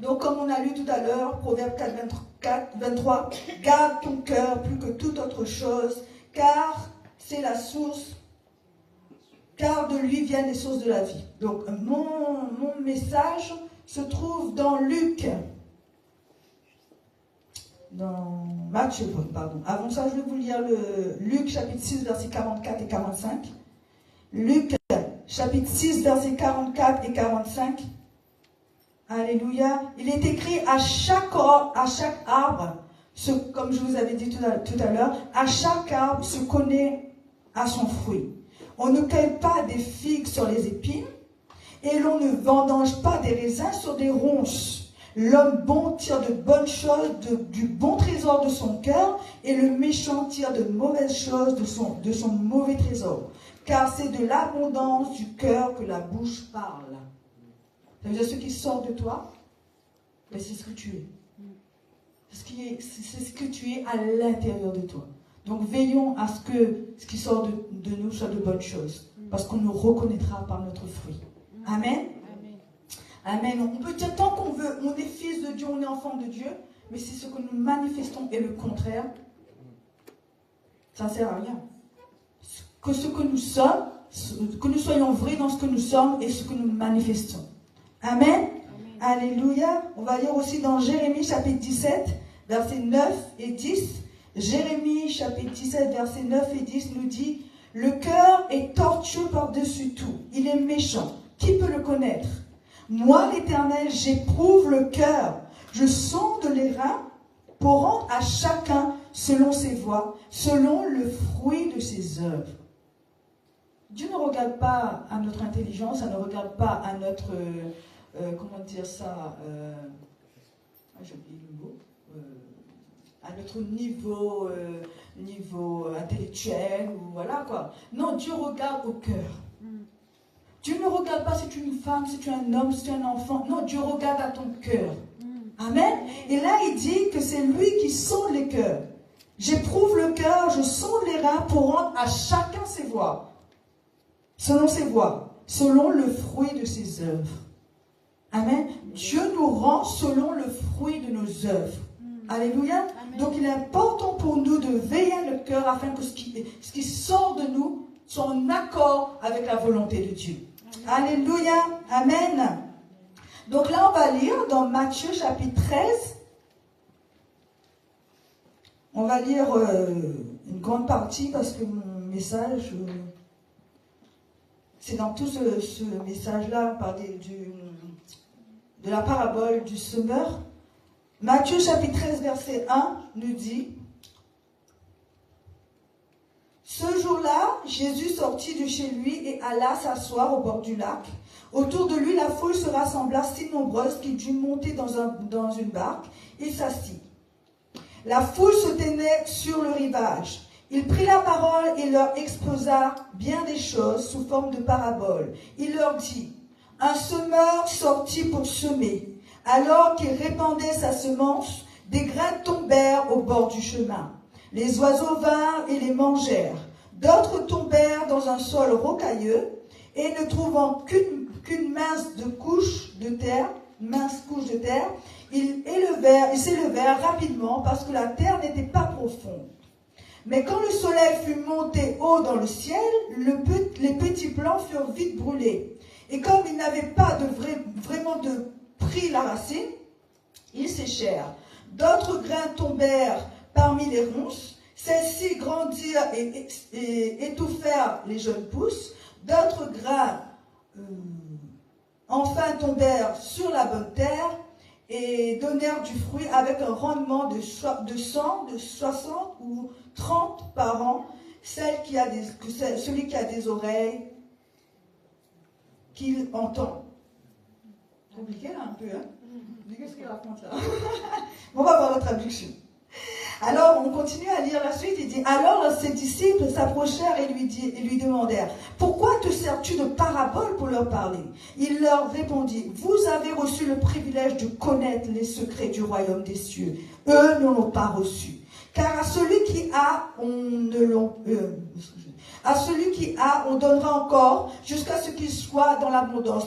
Donc comme on a lu tout à l'heure, Proverbe 4, 23, garde ton cœur plus que toute autre chose, car c'est la source, car de lui viennent les sources de la vie. Donc mon message se trouve dans Luc. Dans Matthieu, pardon. Avant ça, je vais vous lire Luc chapitre 6, versets 44 et 45. Luc chapitre 6, versets 44 et 45. Alléluia. Il est écrit à chaque arbre, comme je vous avais dit tout à l'heure, à chaque arbre se connaît à son fruit. On ne cueille pas des figues sur les épines, et l'on ne vendange pas des raisins sur des ronces. L'homme bon tire de bonnes choses du bon trésor de son cœur, et le méchant tire de mauvaises choses de son mauvais trésor. Car c'est de l'abondance du cœur que la bouche parle. Ça veut dire ce qui sort de toi, mais c'est ce que tu es. C'est ce que tu es à l'intérieur de toi. Donc veillons à ce que ce qui sort de nous soit de bonnes choses. Parce qu'on nous reconnaîtra par notre fruit. Amen. Amen. On peut dire tant qu'on veut, on est fils de Dieu, on est enfant de Dieu, mais si ce que nous manifestons est le contraire, ça ne sert à rien. Que ce que nous sommes, que nous soyons vrais dans ce que nous sommes et ce que nous manifestons. Amen. Alléluia. On va lire aussi dans Jérémie chapitre 17, versets 9 et 10. Jérémie chapitre 17, versets 9 et 10 nous dit: le cœur est tortueux par-dessus tout. Il est méchant. Qui peut le connaître? Moi, l'Éternel, j'éprouve le cœur. Je sonde les reins pour rendre à chacun selon ses voies, selon le fruit de ses œuvres. Dieu ne regarde pas à notre intelligence, ça ne regarde pas à notre, comment dire ça, j'ai oublié le mot, à notre niveau intellectuel, ou voilà quoi. Non, Dieu regarde au cœur. Dieu ne regarde pas si tu es une femme, si tu es un homme, si tu es un enfant. Non, Dieu regarde à ton cœur. Amen. Et là, il dit que c'est lui qui sonde les cœurs. J'éprouve le cœur, je sonde les reins pour rendre à chacun ses voies. Selon ses voies, selon le fruit de ses œuvres. Amen. Dieu nous rend selon le fruit de nos œuvres. Alléluia. Amen. Donc il est important pour nous de veiller à notre cœur afin que ce qui sort de nous soit en accord avec la volonté de Dieu. Amen. Alléluia. Amen. Donc là, on va lire dans Matthieu chapitre 13. On va lire une grande partie parce que mon message, c'est dans tout ce message-là, de la parabole du semeur. Matthieu chapitre 13, verset 1 nous dit: ce jour-là, Jésus sortit de chez lui et alla s'asseoir au bord du lac. Autour de lui, la foule se rassembla si nombreuse qu'il dut monter dans une barque et s'assit. La foule se tenait sur le rivage. Il prit la parole et leur exposa bien des choses sous forme de parabole. Il leur dit: un semeur sortit pour semer. Alors qu'il répandait sa semence, des grains tombèrent au bord du chemin. Les oiseaux vinrent et les mangèrent. D'autres tombèrent dans un sol rocailleux et ne trouvant qu'une mince couche de terre, ils s'élevèrent rapidement parce que la terre n'était pas profonde. Mais quand le soleil fut monté haut dans le ciel, les petits plants furent vite brûlés. Et comme ils n'avaient pas vraiment pris la racine, ils séchèrent. D'autres grains tombèrent parmi les ronces. Celles-ci grandirent et étouffèrent les jeunes pousses. D'autres grains, enfin, tombèrent sur la bonne terre et donnèrent du fruit avec un rendement de 100, de 60 ou 30 par an. Celui qui a des oreilles, qu'il entend. Compliqué là un peu, hein? Qu'est-ce qu'il raconte là? On va voir la traduction. Alors, on continue à lire la suite. Il dit: alors ses disciples s'approchèrent et lui demandèrent: pourquoi te sers-tu de paraboles pour leur parler? Il leur répondit: vous avez reçu le privilège de connaître les secrets du royaume des cieux. Eux n'en ont pas reçu. Car à celui qui a, on donnera encore jusqu'à ce qu'il soit dans l'abondance.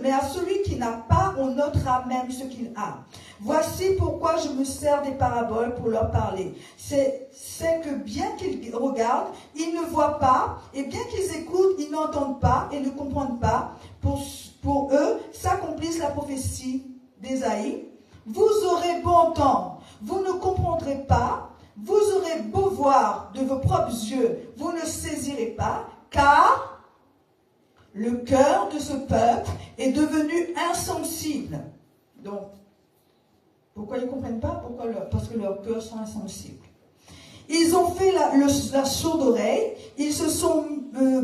Mais à celui qui n'a pas, on notera même ce qu'il a. Voici pourquoi je me sers des paraboles pour leur parler. C'est que bien qu'ils regardent, ils ne voient pas, et bien qu'ils écoutent, ils n'entendent pas et ne comprennent pas. Pour eux, s'accomplisse la prophétie d'Ésaïe. Vous aurez beau entendre, vous ne comprendrez pas. Vous aurez beau voir de vos propres yeux, vous ne saisirez pas, car le cœur de ce peuple est devenu insensible. Donc, pourquoi ils ne comprennent pas? Parce que leurs cœurs sont insensibles. Ils ont fait la sourde oreille, ils se sont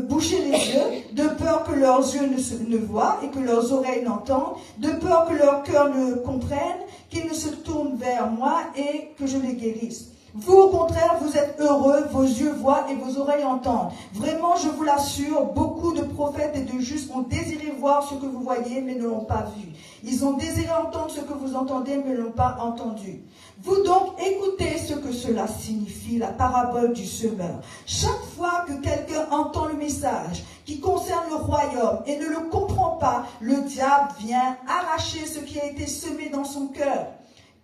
bouchés les yeux, de peur que leurs yeux ne voient et que leurs oreilles n'entendent, de peur que leur cœur ne comprenne, qu'ils ne se tournent vers moi et que je les guérisse. Vous, au contraire, vous êtes heureux, vos yeux voient et vos oreilles entendent. Vraiment, je vous l'assure, beaucoup de prophètes et de justes ont désiré voir ce que vous voyez, mais ne l'ont pas vu. Ils ont désiré entendre ce que vous entendez, mais ne l'ont pas entendu. Vous donc, écoutez ce que cela signifie, la parabole du semeur. Chaque fois que quelqu'un entend le message qui concerne le royaume et ne le comprend pas, le diable vient arracher ce qui a été semé dans son cœur.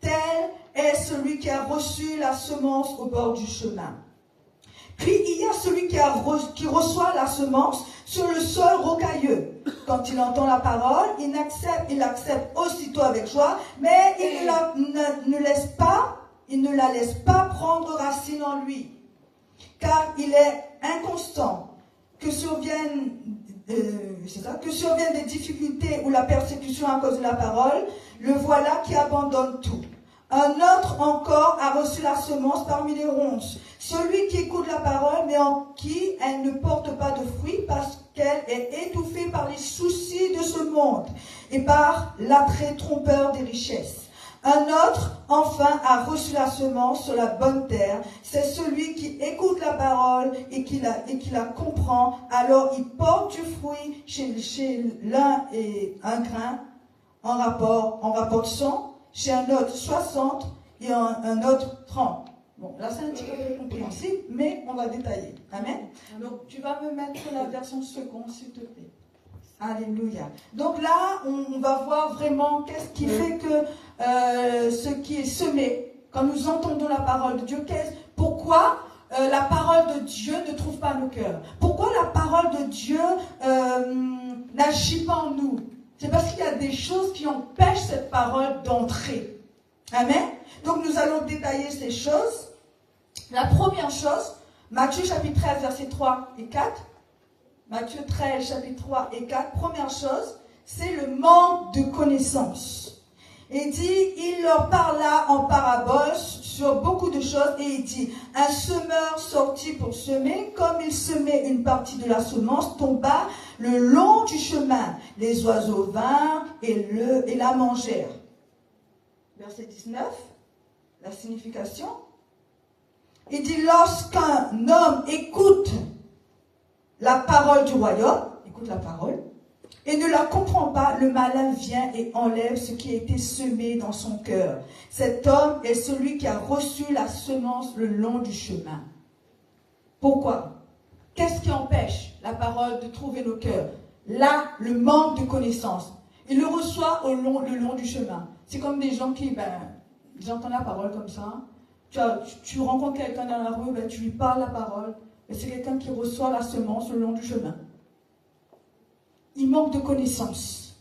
Tel est celui qui a reçu la semence au bord du chemin. Puis il y a celui qui reçoit la semence sur le sol rocailleux. Quand il entend la parole, il l'accepte aussitôt avec joie, mais il ne la laisse pas prendre racine en lui, car il est inconstant. Que surviennent des difficultés ou la persécution à cause de la parole, le voilà qui abandonne tout. Un autre encore a reçu la semence parmi les ronces, celui qui écoute la parole, mais en qui elle ne porte pas de fruits parce qu'elle est étouffée par les soucis de ce monde et par l'attrait trompeur des richesses. Un autre, enfin, a reçu la semence sur la bonne terre. C'est celui qui écoute la parole et qui la comprend. Alors il porte du fruit chez l'un et un grain, en rapporte 100, chez un autre 60 et un autre 30. Bon, là c'est un petit peu plus compréhensible, mais on va détailler. Amen. Donc tu vas me mettre la version seconde, s'il te plaît. Alléluia. Donc là, on va voir vraiment qu'est-ce qui fait que ce qui est semé, quand nous entendons la parole de Dieu, pourquoi la parole de Dieu ne trouve pas nos cœurs. Pourquoi la parole de Dieu n'agit pas en nous. C'est parce qu'il y a des choses qui empêchent cette parole d'entrer. Amen. Donc nous allons détailler ces choses. La première chose, Matthieu chapitre 13, versets 3 et 4. Matthieu 13, chapitre 3 et 4. Première chose, c'est le manque de connaissance. Il dit, il leur parla en parabole sur beaucoup de choses et il dit, un semeur sortit pour semer, comme il semait une partie de la semence, tomba le long du chemin. Les oiseaux vinrent et la mangèrent. Verset 19, la signification. Il dit, lorsqu'un homme écoute la parole du royaume, écoute la parole, et ne la comprend pas, le malin vient et enlève ce qui a été semé dans son cœur. Cet homme est celui qui a reçu la semence le long du chemin. Pourquoi? Qu'est-ce qui empêche la parole de trouver nos cœurs? Là, le manque de connaissance. Il le reçoit le long du chemin. C'est comme des gens qui, ils entendent la parole comme ça. Tu rencontres quelqu'un dans la rue, tu lui parles la parole. Et c'est quelqu'un qui reçoit la semence le long du chemin. Il manque de connaissances.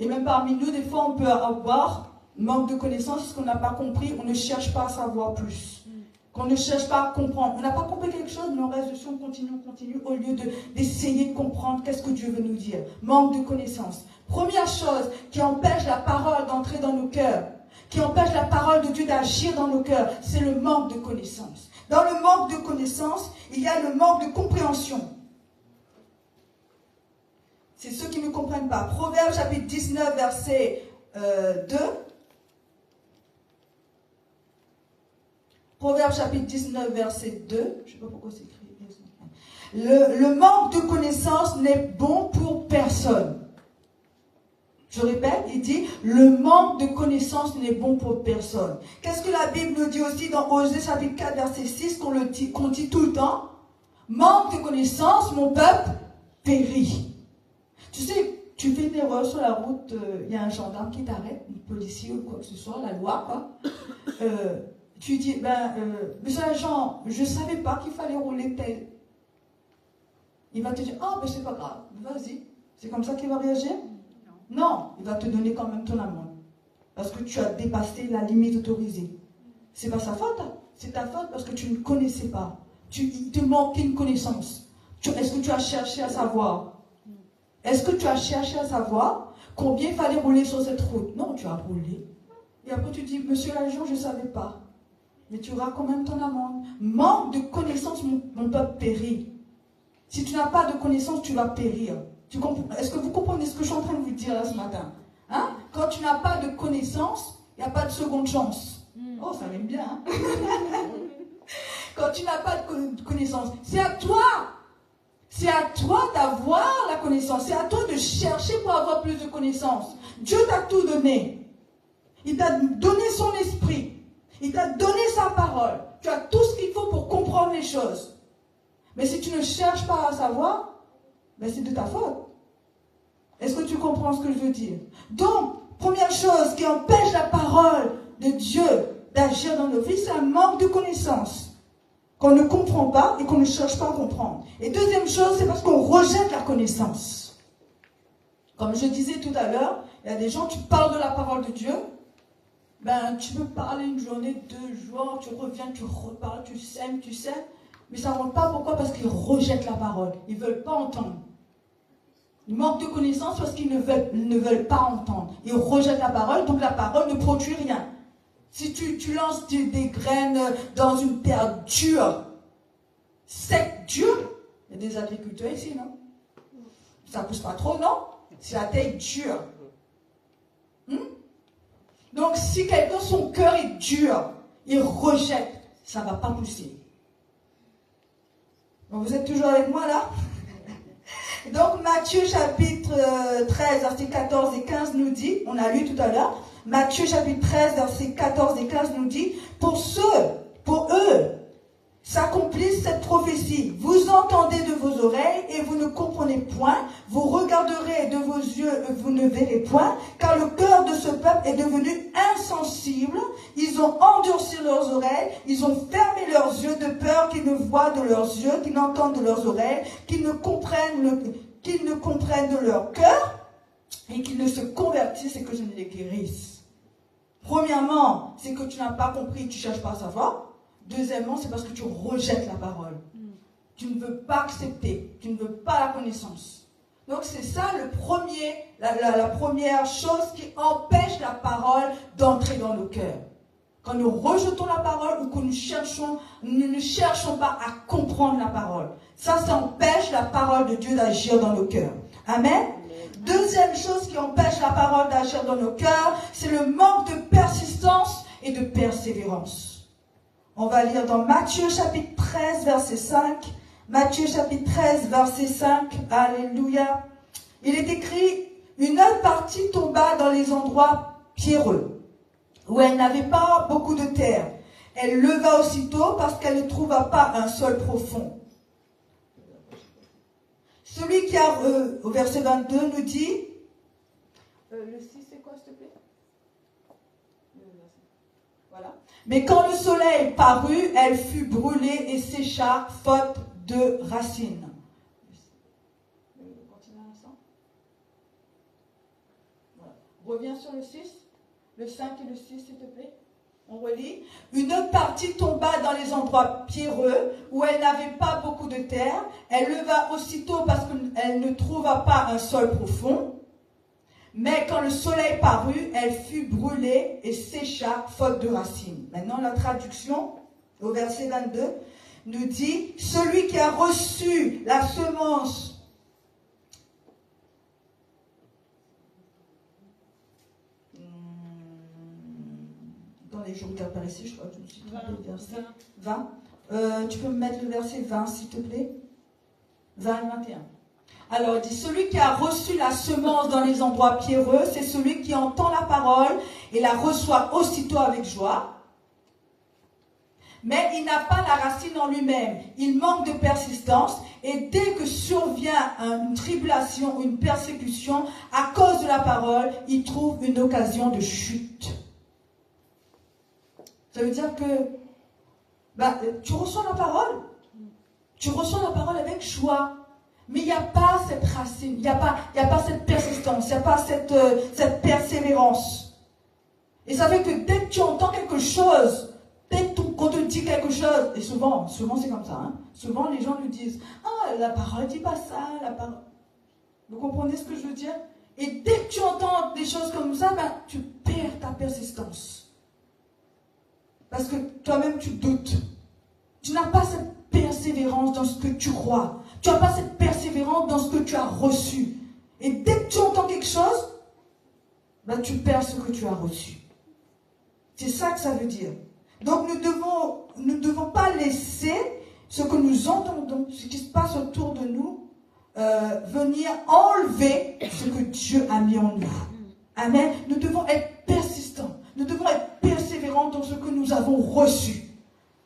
Et même parmi nous, des fois, on peut avoir manque de connaissances parce qu'on n'a pas compris, on ne cherche pas à savoir plus. Qu'on ne cherche pas à comprendre. On n'a pas compris quelque chose, mais on reste dessus, on continue, au lieu d'essayer de comprendre qu'est-ce que Dieu veut nous dire. Manque de connaissances. Première chose qui empêche la parole d'entrer dans nos cœurs, qui empêche la parole de Dieu d'agir dans nos cœurs, c'est le manque de connaissances. Dans le manque de connaissances, il y a le manque de compréhension. C'est ceux qui ne comprennent pas. Proverbe chapitre 19, verset 2. Proverbe chapitre 19, verset 2. Je ne sais pas pourquoi c'est écrit. Le manque de connaissance n'est bon pour personne. Je répète, il dit, le manque de connaissance n'est bon pour personne. Qu'est-ce que la Bible nous dit aussi dans Osée chapitre 4, verset 6, qu'on dit tout le temps? Manque de connaissance, mon peuple périt. Tu sais, tu fais une erreur sur la route, il y a un gendarme qui t'arrête, un policier ou quoi que ce soit, la loi, quoi. Tu dis, monsieur l'agent, je ne savais pas qu'il fallait rouler tel. Il va te dire, c'est pas grave, vas-y. C'est comme ça qu'il va réagir? Non, il va te donner quand même ton amende. Parce que tu as dépassé la limite autorisée. C'est pas sa faute, hein. C'est ta faute parce que tu ne connaissais pas. Il te manquait une connaissance. Est-ce que tu as cherché à savoir? Est-ce que tu as cherché à savoir combien il fallait rouler sur cette route? Non, tu as roulé. Et après tu dis, monsieur l'agent, je ne savais pas. mais tu auras quand même ton amende. Manque de connaissance, mon peuple périt. Si tu n'as pas de connaissance, tu vas périr. Est-ce que vous comprenez ce que je suis en train de vous dire là ce matin? Hein? Quand tu n'as pas de connaissance, il n'y a pas de seconde chance. Oh, ça m'aime bien. Hein? Quand tu n'as pas de connaissance, c'est à toi. C'est à toi d'avoir la connaissance. C'est à toi de chercher pour avoir plus de connaissances. Dieu t'a tout donné. Il t'a donné son esprit. Il t'a donné sa parole. Tu as tout ce qu'il faut pour comprendre les choses. Mais si tu ne cherches pas à savoir, ben c'est de ta faute. Est-ce que tu comprends ce que je veux dire? Donc, première chose qui empêche la parole de Dieu d'agir dans nos vies, c'est un manque de connaissance. Qu'on ne comprend pas et qu'on ne cherche pas à comprendre. Et deuxième chose, c'est parce qu'on rejette la connaissance. Comme je disais tout à l'heure, il y a des gens, tu parles de la parole de Dieu, ben tu peux parler une journée, 2 jours, tu reviens, tu reparles, tu sèmes, mais ça ne rentre pas. Pourquoi? Parce qu'ils rejettent la parole. Ils ne veulent pas entendre. Ils manquent de connaissance parce qu'ils ne veulent pas entendre. Ils rejettent la parole, donc la parole ne produit rien. Si tu lances des graines dans une terre dure, sec, dure, il y a des agriculteurs ici, non? Ça ne pousse pas trop, non? C'est la terre dure. Donc, si quelqu'un, son cœur est dur, il rejette, ça ne va pas pousser. Donc, vous êtes toujours avec moi là? Donc, Matthieu chapitre 13, versets 14 et 15 nous dit, on a lu tout à l'heure, Matthieu chapitre 13, versets 14 et 15 nous dit, pour eux, s'accomplisse cette prophétie. Vous entendez de vos oreilles et vous ne comprenez point. Vous regarderez de vos yeux et vous ne verrez point. Car le cœur de ce peuple est devenu insensible. Ils ont endurci leurs oreilles. Ils ont fermé leurs yeux de peur qu'ils ne voient de leurs yeux, qu'ils n'entendent de leurs oreilles, qu'ils ne comprennent de leur cœur et qu'ils ne se convertissent et que je ne les guérisse. Premièrement, c'est que tu n'as pas compris, tu ne cherches pas à savoir. Deuxièmement, c'est parce que tu rejettes la parole. Tu ne veux pas accepter, tu ne veux pas la connaissance. Donc c'est ça la première chose qui empêche la parole d'entrer dans nos cœurs. Quand nous rejetons la parole ou que nous ne cherchons pas à comprendre la parole. Ça empêche la parole de Dieu d'agir dans nos cœurs. Amen. Deuxième chose qui empêche la parole d'agir dans nos cœurs, c'est le manque de persistance et de persévérance. On va lire dans Matthieu chapitre 13, verset 5. Matthieu chapitre 13, verset 5. Alléluia. Il est écrit, une autre partie tomba dans les endroits pierreux, où elle n'avait pas beaucoup de terre. Elle leva aussitôt parce qu'elle ne trouva pas un sol profond. Celui qui a, au verset 22, nous dit, le 6 c'est quoi s'il te plaît? Voilà. Mais quand le soleil parut, elle fut brûlée et sécha, faute de racines. Voilà. Reviens sur le 6, le 5 et le 6 s'il te plaît. On relit. Une autre partie tomba dans les endroits pierreux où elle n'avait pas beaucoup de terre. Elle leva aussitôt parce qu'elle ne trouva pas un sol profond. Mais quand le soleil parut, elle fut brûlée et sécha, faute de racines. Maintenant, la traduction, au verset 22, nous dit, celui qui a reçu la semence dans les jours qui apparaissent ici, je crois que je me suis trompée, verset 20. Tu peux me mettre le verset 20, s'il te plaît? 20 et 21. Alors, il dit, celui qui a reçu la semence dans les endroits pierreux, c'est celui qui entend la parole et la reçoit aussitôt avec joie. Mais il n'a pas la racine en lui-même. Il manque de persistance et dès que survient une tribulation, une persécution, à cause de la parole, il trouve une occasion de chute. Ça veut dire que tu reçois la parole. Tu reçois la parole avec joie. Mais il n'y a pas cette racine, il n'y a pas cette persistance, il n'y a pas cette persévérance. Et ça fait que dès que tu entends quelque chose, dès qu'on te dit quelque chose, et souvent c'est comme ça, hein, souvent les gens nous disent « Ah, la parole ne dit pas ça, la parole... » Vous comprenez ce que je veux dire? Et dès que tu entends des choses comme ça, tu perds ta persistance. parce que toi-même tu doutes. Tu n'as pas cette persévérance dans ce que tu crois. Tu n'as pas cette persévérance dans ce que tu as reçu. Et dès que tu entends quelque chose, ben tu perds ce que tu as reçu. C'est ça que ça veut dire. Donc nous ne devons pas laisser ce que nous entendons, ce qui se passe autour de nous, venir enlever ce que Dieu a mis en nous. Amen. Nous devons être persistants. Nous devons être persévérants dans ce que nous avons reçu.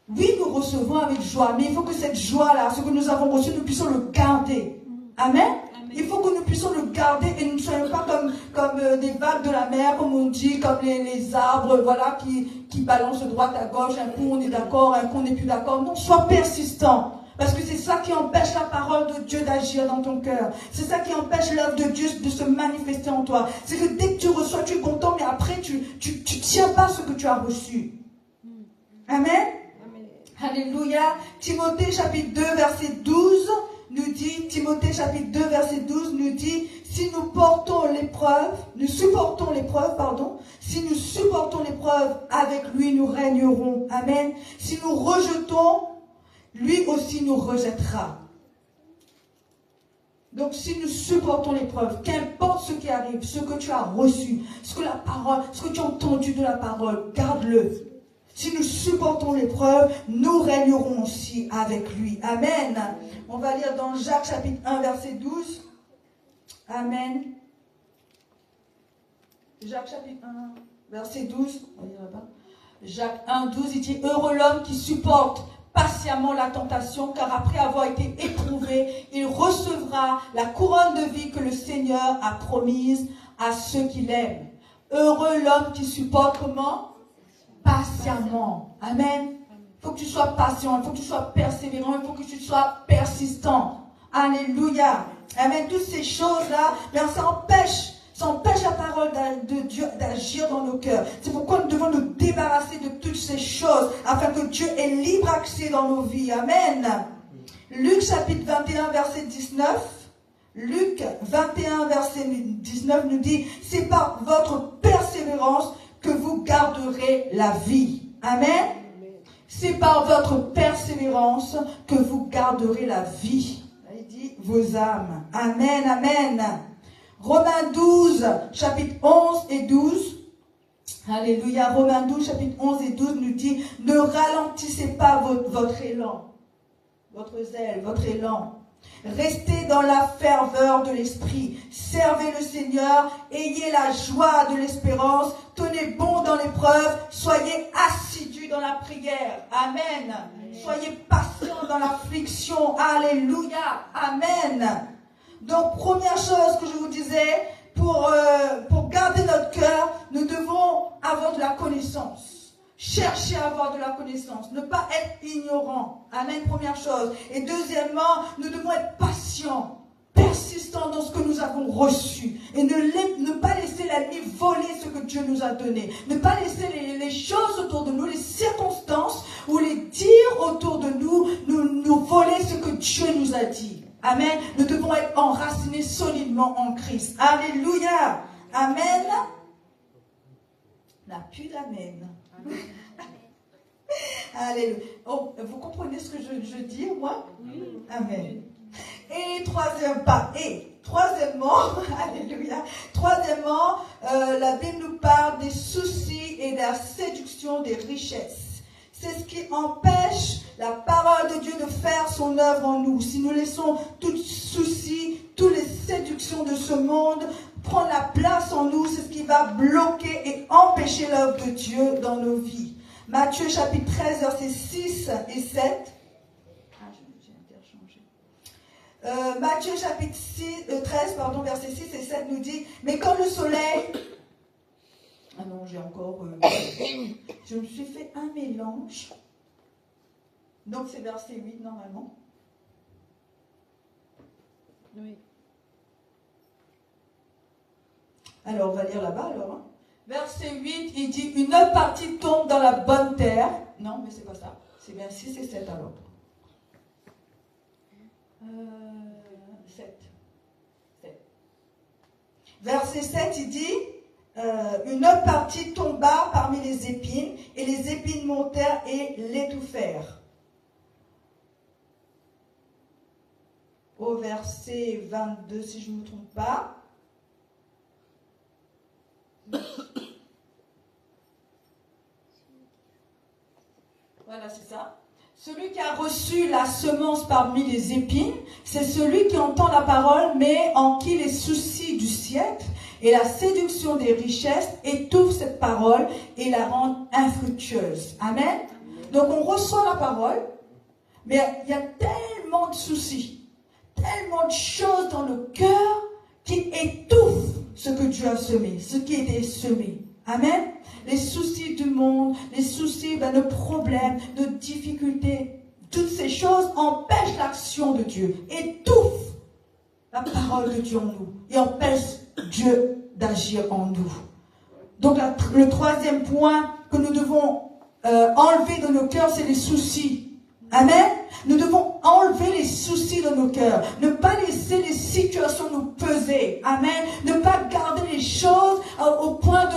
Oui, nous recevons avec joie, mais il faut que cette joie-là, ce que nous avons reçu, nous puissions le garder. Amen. Il faut que nous puissions le garder et nous ne soyons pas comme des vagues de la mer, comme on dit, comme les arbres, voilà, qui balancent de droite à gauche. Un coup on est d'accord, un coup on n'est plus d'accord. Non, sois persistant. Parce que c'est ça qui empêche la parole de Dieu d'agir dans ton cœur. C'est ça qui empêche l'œuvre de Dieu de se manifester en toi. C'est que dès que tu reçois, tu es content, mais après tu tiens pas ce que tu as reçu. Amen. Alléluia. Timothée chapitre 2 verset 12 nous dit, Timothée chapitre 2 verset 12 nous dit, si nous supportons l'épreuve, si nous supportons l'épreuve avec lui, nous régnerons. Amen. Si nous rejetons, lui aussi nous rejettera. Donc si nous supportons l'épreuve, qu'importe ce qui arrive, ce que tu as reçu, ce que tu as entendu de la parole, garde-le. Si nous supportons l'épreuve, nous régnerons aussi avec lui. Amen. On va lire dans Jacques chapitre 1 verset 12. Amen. Jacques chapitre 1 verset 12. On va lire là-bas. Jacques 1, 12, il dit, heureux l'homme qui supporte patiemment la tentation, car après avoir été éprouvé, il recevra la couronne de vie que le Seigneur a promise à ceux qui l'aiment. Heureux l'homme qui supporte comment? Patiemment. Amen. Il faut que tu sois patient, il faut que tu sois persévérant, il faut que tu sois persistant. Alléluia. Amen. Toutes ces choses-là, ça empêche la parole de Dieu d'agir dans nos cœurs. C'est pourquoi nous devons nous débarrasser de toutes ces choses, afin que Dieu ait libre accès dans nos vies. Amen. Luc chapitre 21, verset 19. Luc 21, verset 19 nous dit, c'est par votre persévérance que vous garderez la vie. Amen. C'est par votre persévérance que vous garderez la vie. Il dit vos âmes. Amen, amen. Romains 12, chapitre 11 et 12. Alléluia. Romains 12, chapitre 11 et 12 nous dit, ne ralentissez pas votre élan, votre zèle, votre élan. Restez dans la ferveur de l'esprit. Servez le Seigneur. Ayez la joie de l'espérance. Tenez bon dans l'épreuve. Soyez assidus dans la prière. Amen. Soyez patients dans l'affliction. Alléluia. Amen. Donc, première chose que je vous disais, pour garder notre cœur, nous devons avoir de la connaissance. Chercher à avoir de la connaissance, ne pas être ignorant. Amen, première chose. Et deuxièmement, nous devons être patients, persistants dans ce que nous avons reçu. Et ne pas laisser l'ennemi voler ce que Dieu nous a donné. Ne pas laisser les choses autour de nous, les circonstances ou les dires autour de nous voler ce que Dieu nous a dit. Amen. Nous devons être enracinés solidement en Christ. Alléluia. Amen. N'a plus d'amen. Alléluia. Oh, vous comprenez ce que je dis, moi? Oui. Amen. Et troisièmement, alléluia. Troisièmement, la Bible nous parle des soucis et de la séduction des richesses. C'est ce qui empêche la parole de Dieu de faire son œuvre en nous. Si nous laissons tous soucis, toutes les séductions de ce monde prendre la place en nous, c'est ce qui va bloquer et empêcher l'œuvre de Dieu dans nos vies. Matthieu chapitre 13, versets 6 et 7. J'ai interchangé. Matthieu chapitre 13, versets 6 et 7 nous dit, mais quand le soleil... Ah non, j'ai encore... je me suis fait un mélange. Donc c'est verset 8 normalement. Oui. Alors, on va lire là-bas, alors. Hein. Verset 8, il dit, une autre partie tombe dans la bonne terre. Non, mais c'est pas ça. C'est bien 6 et 7 alors. 7. Verset 7, il dit, une autre partie tomba parmi les épines, et les épines montèrent et l'étouffèrent. Au verset 22, si je ne me trompe pas. Voilà, c'est ça. Celui qui a reçu la semence parmi les épines, c'est celui qui entend la parole, mais en qui les soucis du siècle et la séduction des richesses étouffent cette parole et la rendent infructueuse. Amen. Donc on reçoit la parole, mais il y a tellement de soucis, tellement de choses dans le cœur qui étouffent ce que Dieu a semé, ce qui a été semé. Amen. Les soucis du monde, les soucis, de problèmes, de difficultés, toutes ces choses empêchent l'action de Dieu, étouffent la parole de Dieu en nous et empêchent Dieu d'agir en nous. Donc le troisième point que nous devons enlever de nos cœurs, c'est les soucis. Amen. Nous devons enlever les soucis de nos cœurs. Ne pas laisser les situations nous peser. Amen. Ne pas garder les choses au point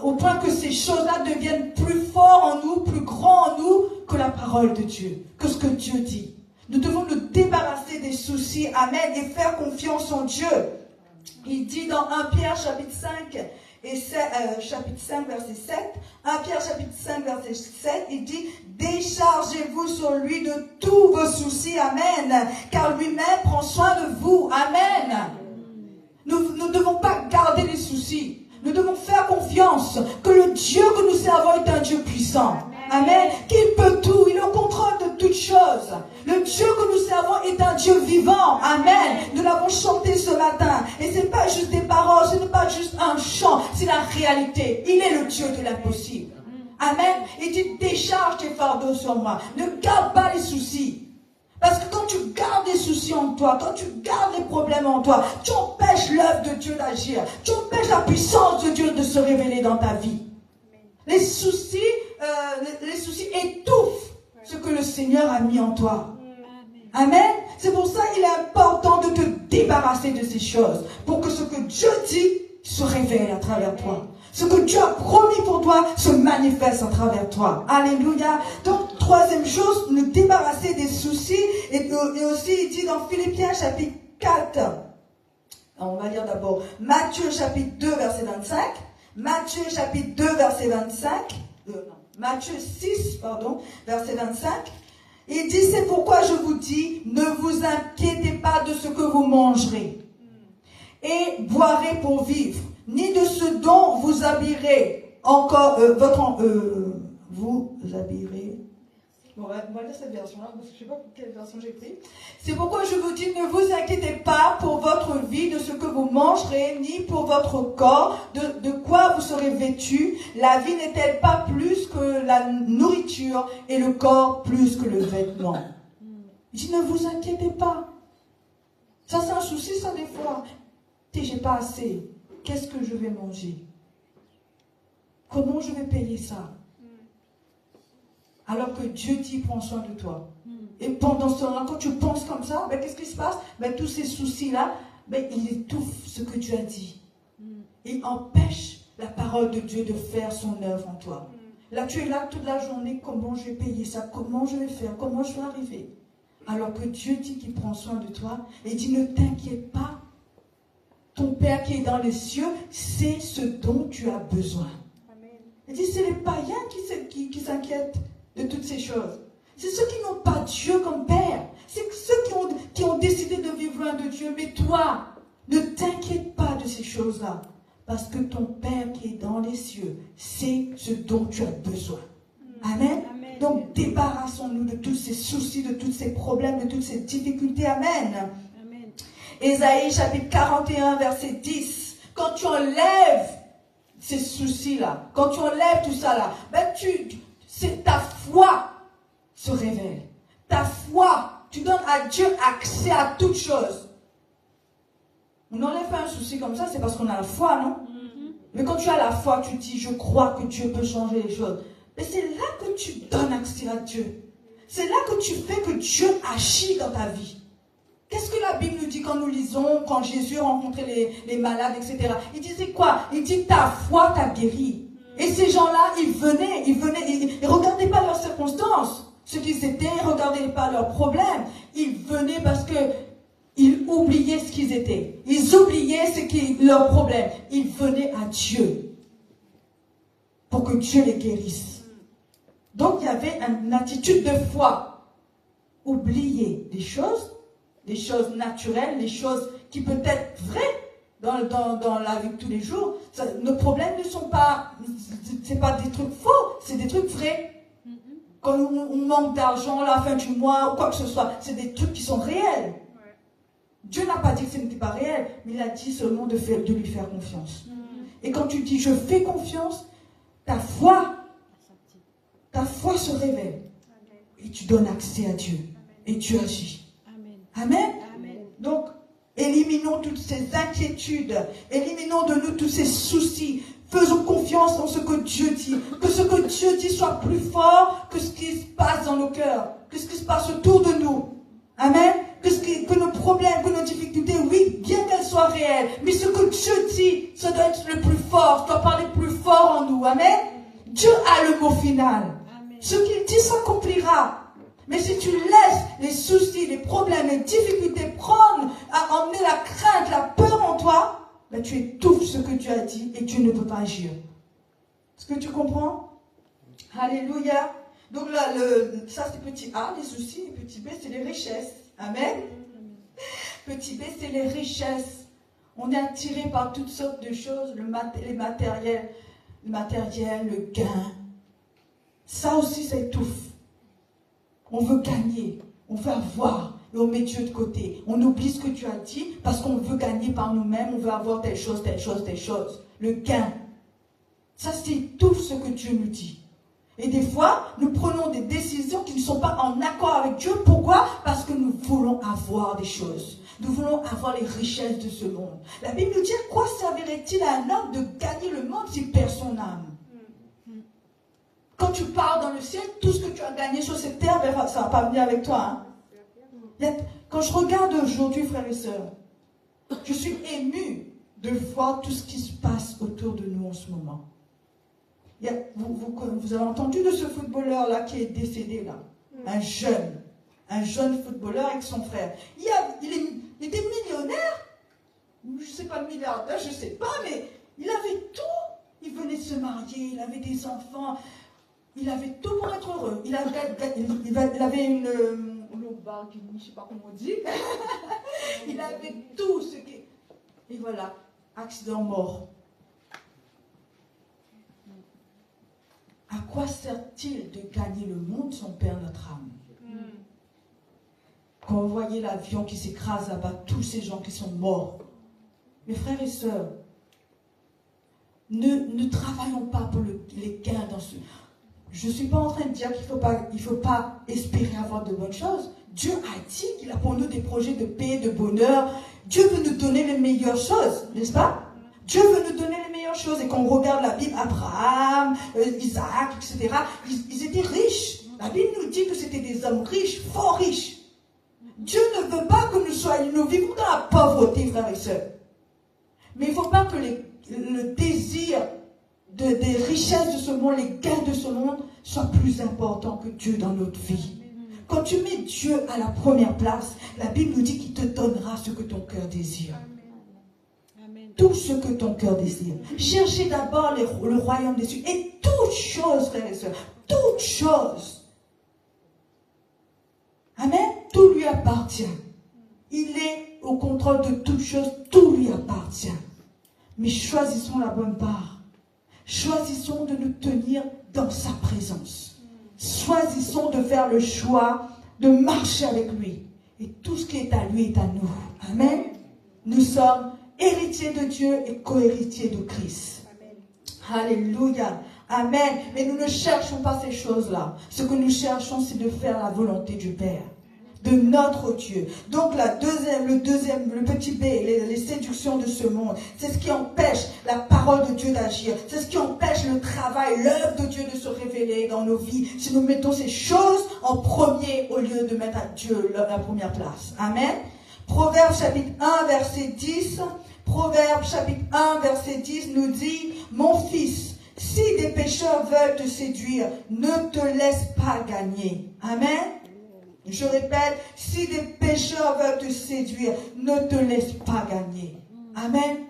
au point que ces choses-là deviennent plus fortes en nous, plus grands en nous que la parole de Dieu, que ce que Dieu dit. Nous devons nous débarrasser des soucis. Amen. Et faire confiance en Dieu. Il dit dans 1 Pierre chapitre 5 chapitre 5 verset 7, 1 Pierre chapitre 5 verset 7, il dit: déchargez-vous sur lui de tous vos soucis, amen, car lui-même prend soin de vous, amen. Nous ne devons pas garder les soucis. Nous devons faire confiance que le Dieu que nous servons est un Dieu puissant. Amen. Qu'il peut tout. Il est au contrôle de toutes choses. Le Dieu que nous servons est un Dieu vivant. Amen. Nous l'avons chanté ce matin. Et ce n'est pas juste des paroles, ce n'est pas juste un chant, c'est la réalité. Il est le Dieu de l'impossible. Amen. Il dit: décharge tes fardeaux sur moi. Ne garde pas les soucis. Parce que quand tu gardes les soucis en toi, quand tu gardes les problèmes en toi, tu empêches l'œuvre de Dieu d'agir. Tu empêches la puissance de Dieu de se révéler dans ta vie. Les soucis étouffent ce que le Seigneur a mis en toi. Amen. C'est pour ça qu'il est important de te débarrasser de ces choses. Pour que ce que Dieu dit se révèle à travers toi. Ce que Dieu a promis pour toi se manifeste à travers toi. Alléluia. Donc, troisième chose, nous débarrasser des soucis. Et aussi, il dit dans Philippiens chapitre 4. On va lire d'abord Matthieu chapitre 2 verset 25. Matthieu chapitre 2 verset 25. Matthieu 6, verset 25. Il dit: c'est pourquoi je vous dis, ne vous inquiétez pas de ce que vous mangerez et boirez pour vivre, ni de ce dont vous habillerez encore vous habillerez. Bon, on va lire cette version-là, parce que je ne sais pas quelle version j'ai pris. C'est pourquoi je vous dis, ne vous inquiétez pas pour votre vie de ce que vous mangerez, ni pour votre corps, de quoi vous serez vêtus. La vie n'est-elle pas plus que la nourriture, et le corps plus que le vêtement? Il dit: ne vous inquiétez pas. Ça, c'est un souci, ça, des fois. J'ai pas assez. Qu'est-ce que je vais manger? Comment je vais payer ça? Alors que Dieu dit: prends soin de toi. Et pendant ce temps, quand tu penses comme ça, qu'est-ce qui se passe? Tous ces soucis-là, il étouffe ce que Dieu a dit. Il empêche la parole de Dieu de faire son œuvre en toi. Là, tu es là toute la journée: comment je vais payer ça? Comment je vais faire? Comment je vais arriver? Alors que Dieu dit qu'il prend soin de toi et dit: ne t'inquiète pas. Ton Père qui est dans les cieux sait ce dont tu as besoin. Il dit: c'est les païens qui s'inquiètent de toutes ces choses. C'est ceux qui n'ont pas Dieu comme Père. C'est ceux qui ont décidé de vivre loin de Dieu. Mais toi, ne t'inquiète pas de ces choses-là. Parce que ton Père qui est dans les cieux sait ce dont tu as besoin. Amen. Amen. Donc débarrassons-nous de tous ces soucis, de tous ces problèmes, de toutes ces difficultés. Amen. Amen. Ésaïe chapitre 41 verset 10. Quand tu enlèves ces soucis-là, quand tu enlèves tout ça là, c'est ta foi se révèle. Ta foi, tu donnes à Dieu accès à toutes choses. On n'enlève pas un souci comme ça, c'est parce qu'on a la foi, non? Mais quand tu as la foi, tu dis: je crois que Dieu peut changer les choses. Mais c'est là que tu donnes accès à Dieu. C'est là que tu fais que Dieu agit dans ta vie. Qu'est-ce que la Bible nous dit quand nous lisons, quand Jésus rencontrait les malades, etc. Il disait quoi? Il dit ta foi t'a guéri. Et ces gens-là, ils venaient, ils ne regardaient pas leurs circonstances, ce qu'ils étaient, ils ne regardaient pas leurs problèmes. Ils venaient parce que ils oubliaient ce qu'ils étaient. Ils oubliaient leurs problèmes. Ils venaient à Dieu pour que Dieu les guérisse. Donc il y avait une attitude de foi. Oublier des choses naturelles, des choses qui peuvent être vraies dans la vie de tous les jours. Nos problèmes ne sont pas, c'est pas des trucs faux, c'est des trucs vrais. Quand on manque d'argent à la fin du mois ou quoi que ce soit, c'est des trucs qui sont réels. Dieu n'a pas dit que ce n'était pas réel, mais il a dit seulement de lui faire confiance. Et quand tu dis je fais confiance, ta foi se révèle. Et tu donnes accès à Dieu. Et Dieu agit. Amen. Donc, éliminons toutes ces inquiétudes. Éliminons de nous tous ces soucis. Faisons confiance en ce que Dieu dit. Que ce que Dieu dit soit plus fort que ce qui se passe dans nos cœurs. Que ce qui se passe autour de nous. Amen. Que nos problèmes, que nos difficultés, oui, bien qu'elles soient réelles, mais ce que Dieu dit, ça doit être le plus fort, ça doit parler plus fort en nous. Amen. Dieu a le mot final. Amen. Ce qu'il dit s'accomplira. Mais si tu laisses les soucis, les problèmes, les difficultés prendre, à emmener la crainte, la peur en toi, ben tu étouffes ce que Dieu a dit et Dieu ne peut pas agir. Est-ce que tu comprends? Alléluia. Donc là, ça c'est petit A, les soucis, et petit B, c'est les richesses. Amen. Petit B, c'est les richesses. On est attiré par toutes sortes de choses, les matériels, le gain. Ça aussi, ça étouffe. On veut gagner, on veut avoir, et on met Dieu de côté. On oublie ce que tu as dit parce qu'on veut gagner par nous-mêmes, on veut avoir telle chose, telle chose, telle chose. Le gain. Ça, c'est tout ce que Dieu nous dit. Et des fois, nous prenons des décisions qui ne sont pas en accord avec Dieu. Pourquoi? Parce que nous voulons avoir des choses. Nous voulons avoir les richesses de ce monde. La Bible nous dit, à quoi servirait-il à un homme de gagner le monde s'il perd son âme? Quand tu pars dans le ciel, tout ce que tu as gagné sur cette terre, ben, ça ne va pas venir avec toi. Hein? Quand je regarde aujourd'hui, frères et sœurs, je suis émue de voir tout ce qui se passe autour de nous en ce moment. Vous avez entendu de ce footballeur-là qui est décédé là? Un jeune footballeur avec son frère. Il était millionnaire, je ne sais pas, milliardaire, je ne sais pas, mais il avait tout. Il venait de se marier, il avait des enfants, il avait tout pour être heureux. Il avait une je ne sais pas comment on dit. Il avait tout ce qui... Et voilà, accident, mort. À quoi sert-il de gagner le monde sans perdre notre âme? Quand vous voyez l'avion qui s'écrase là-bas, tous ces gens qui sont morts. Mes frères et sœurs, ne travaillons pas pour les gains dans ce... Je ne suis pas en train de dire qu'il faut pas espérer avoir de bonnes choses. Dieu a dit qu'il a pour nous des projets de paix, de bonheur. Dieu veut nous donner les meilleures choses, n'est-ce pas? Dieu veut nous donner les meilleures choses. Et quand on regarde la Bible, Abraham, Isaac, etc., ils étaient riches. La Bible nous dit que c'était des hommes riches, fort riches. Dieu ne veut pas que nous vivons dans la pauvreté, frères et sœurs. Mais il ne faut pas que le désir des richesses de ce monde, les gains de ce monde, soient plus importants que Dieu dans notre vie. Quand tu mets Dieu à la première place, la Bible nous dit qu'il te donnera ce que ton cœur désire. Tout ce que ton cœur désire. Cherchez d'abord le royaume des cieux. Et toutes choses, frères et sœurs, toutes choses. Amen. Tout lui appartient. Il est au contrôle de toutes choses. Tout lui appartient. Mais choisissons la bonne part. Choisissons de nous tenir dans sa présence. Choisissons de faire le choix de marcher avec lui. Et tout ce qui est à lui est à nous. Amen. Nous sommes héritiers de Dieu et co-héritiers de Christ. Amen. Alléluia. Amen. Mais nous ne cherchons pas ces choses-là. Ce que nous cherchons, c'est de faire la volonté du Père, de notre Dieu. Donc le petit B, les séductions de ce monde, c'est ce qui empêche la parole de Dieu d'agir. C'est ce qui empêche le travail, l'œuvre de Dieu de se révéler dans nos vies. Si nous mettons ces choses en premier au lieu de mettre à Dieu la première place. Amen. Proverbe chapitre 1, verset 10. Proverbe chapitre 1, verset 10 nous dit, « Mon fils, si des pécheurs veulent te séduire, ne te laisse pas gagner. » Amen. Je répète, si des pécheurs veulent te séduire, ne te laisse pas gagner. Amen.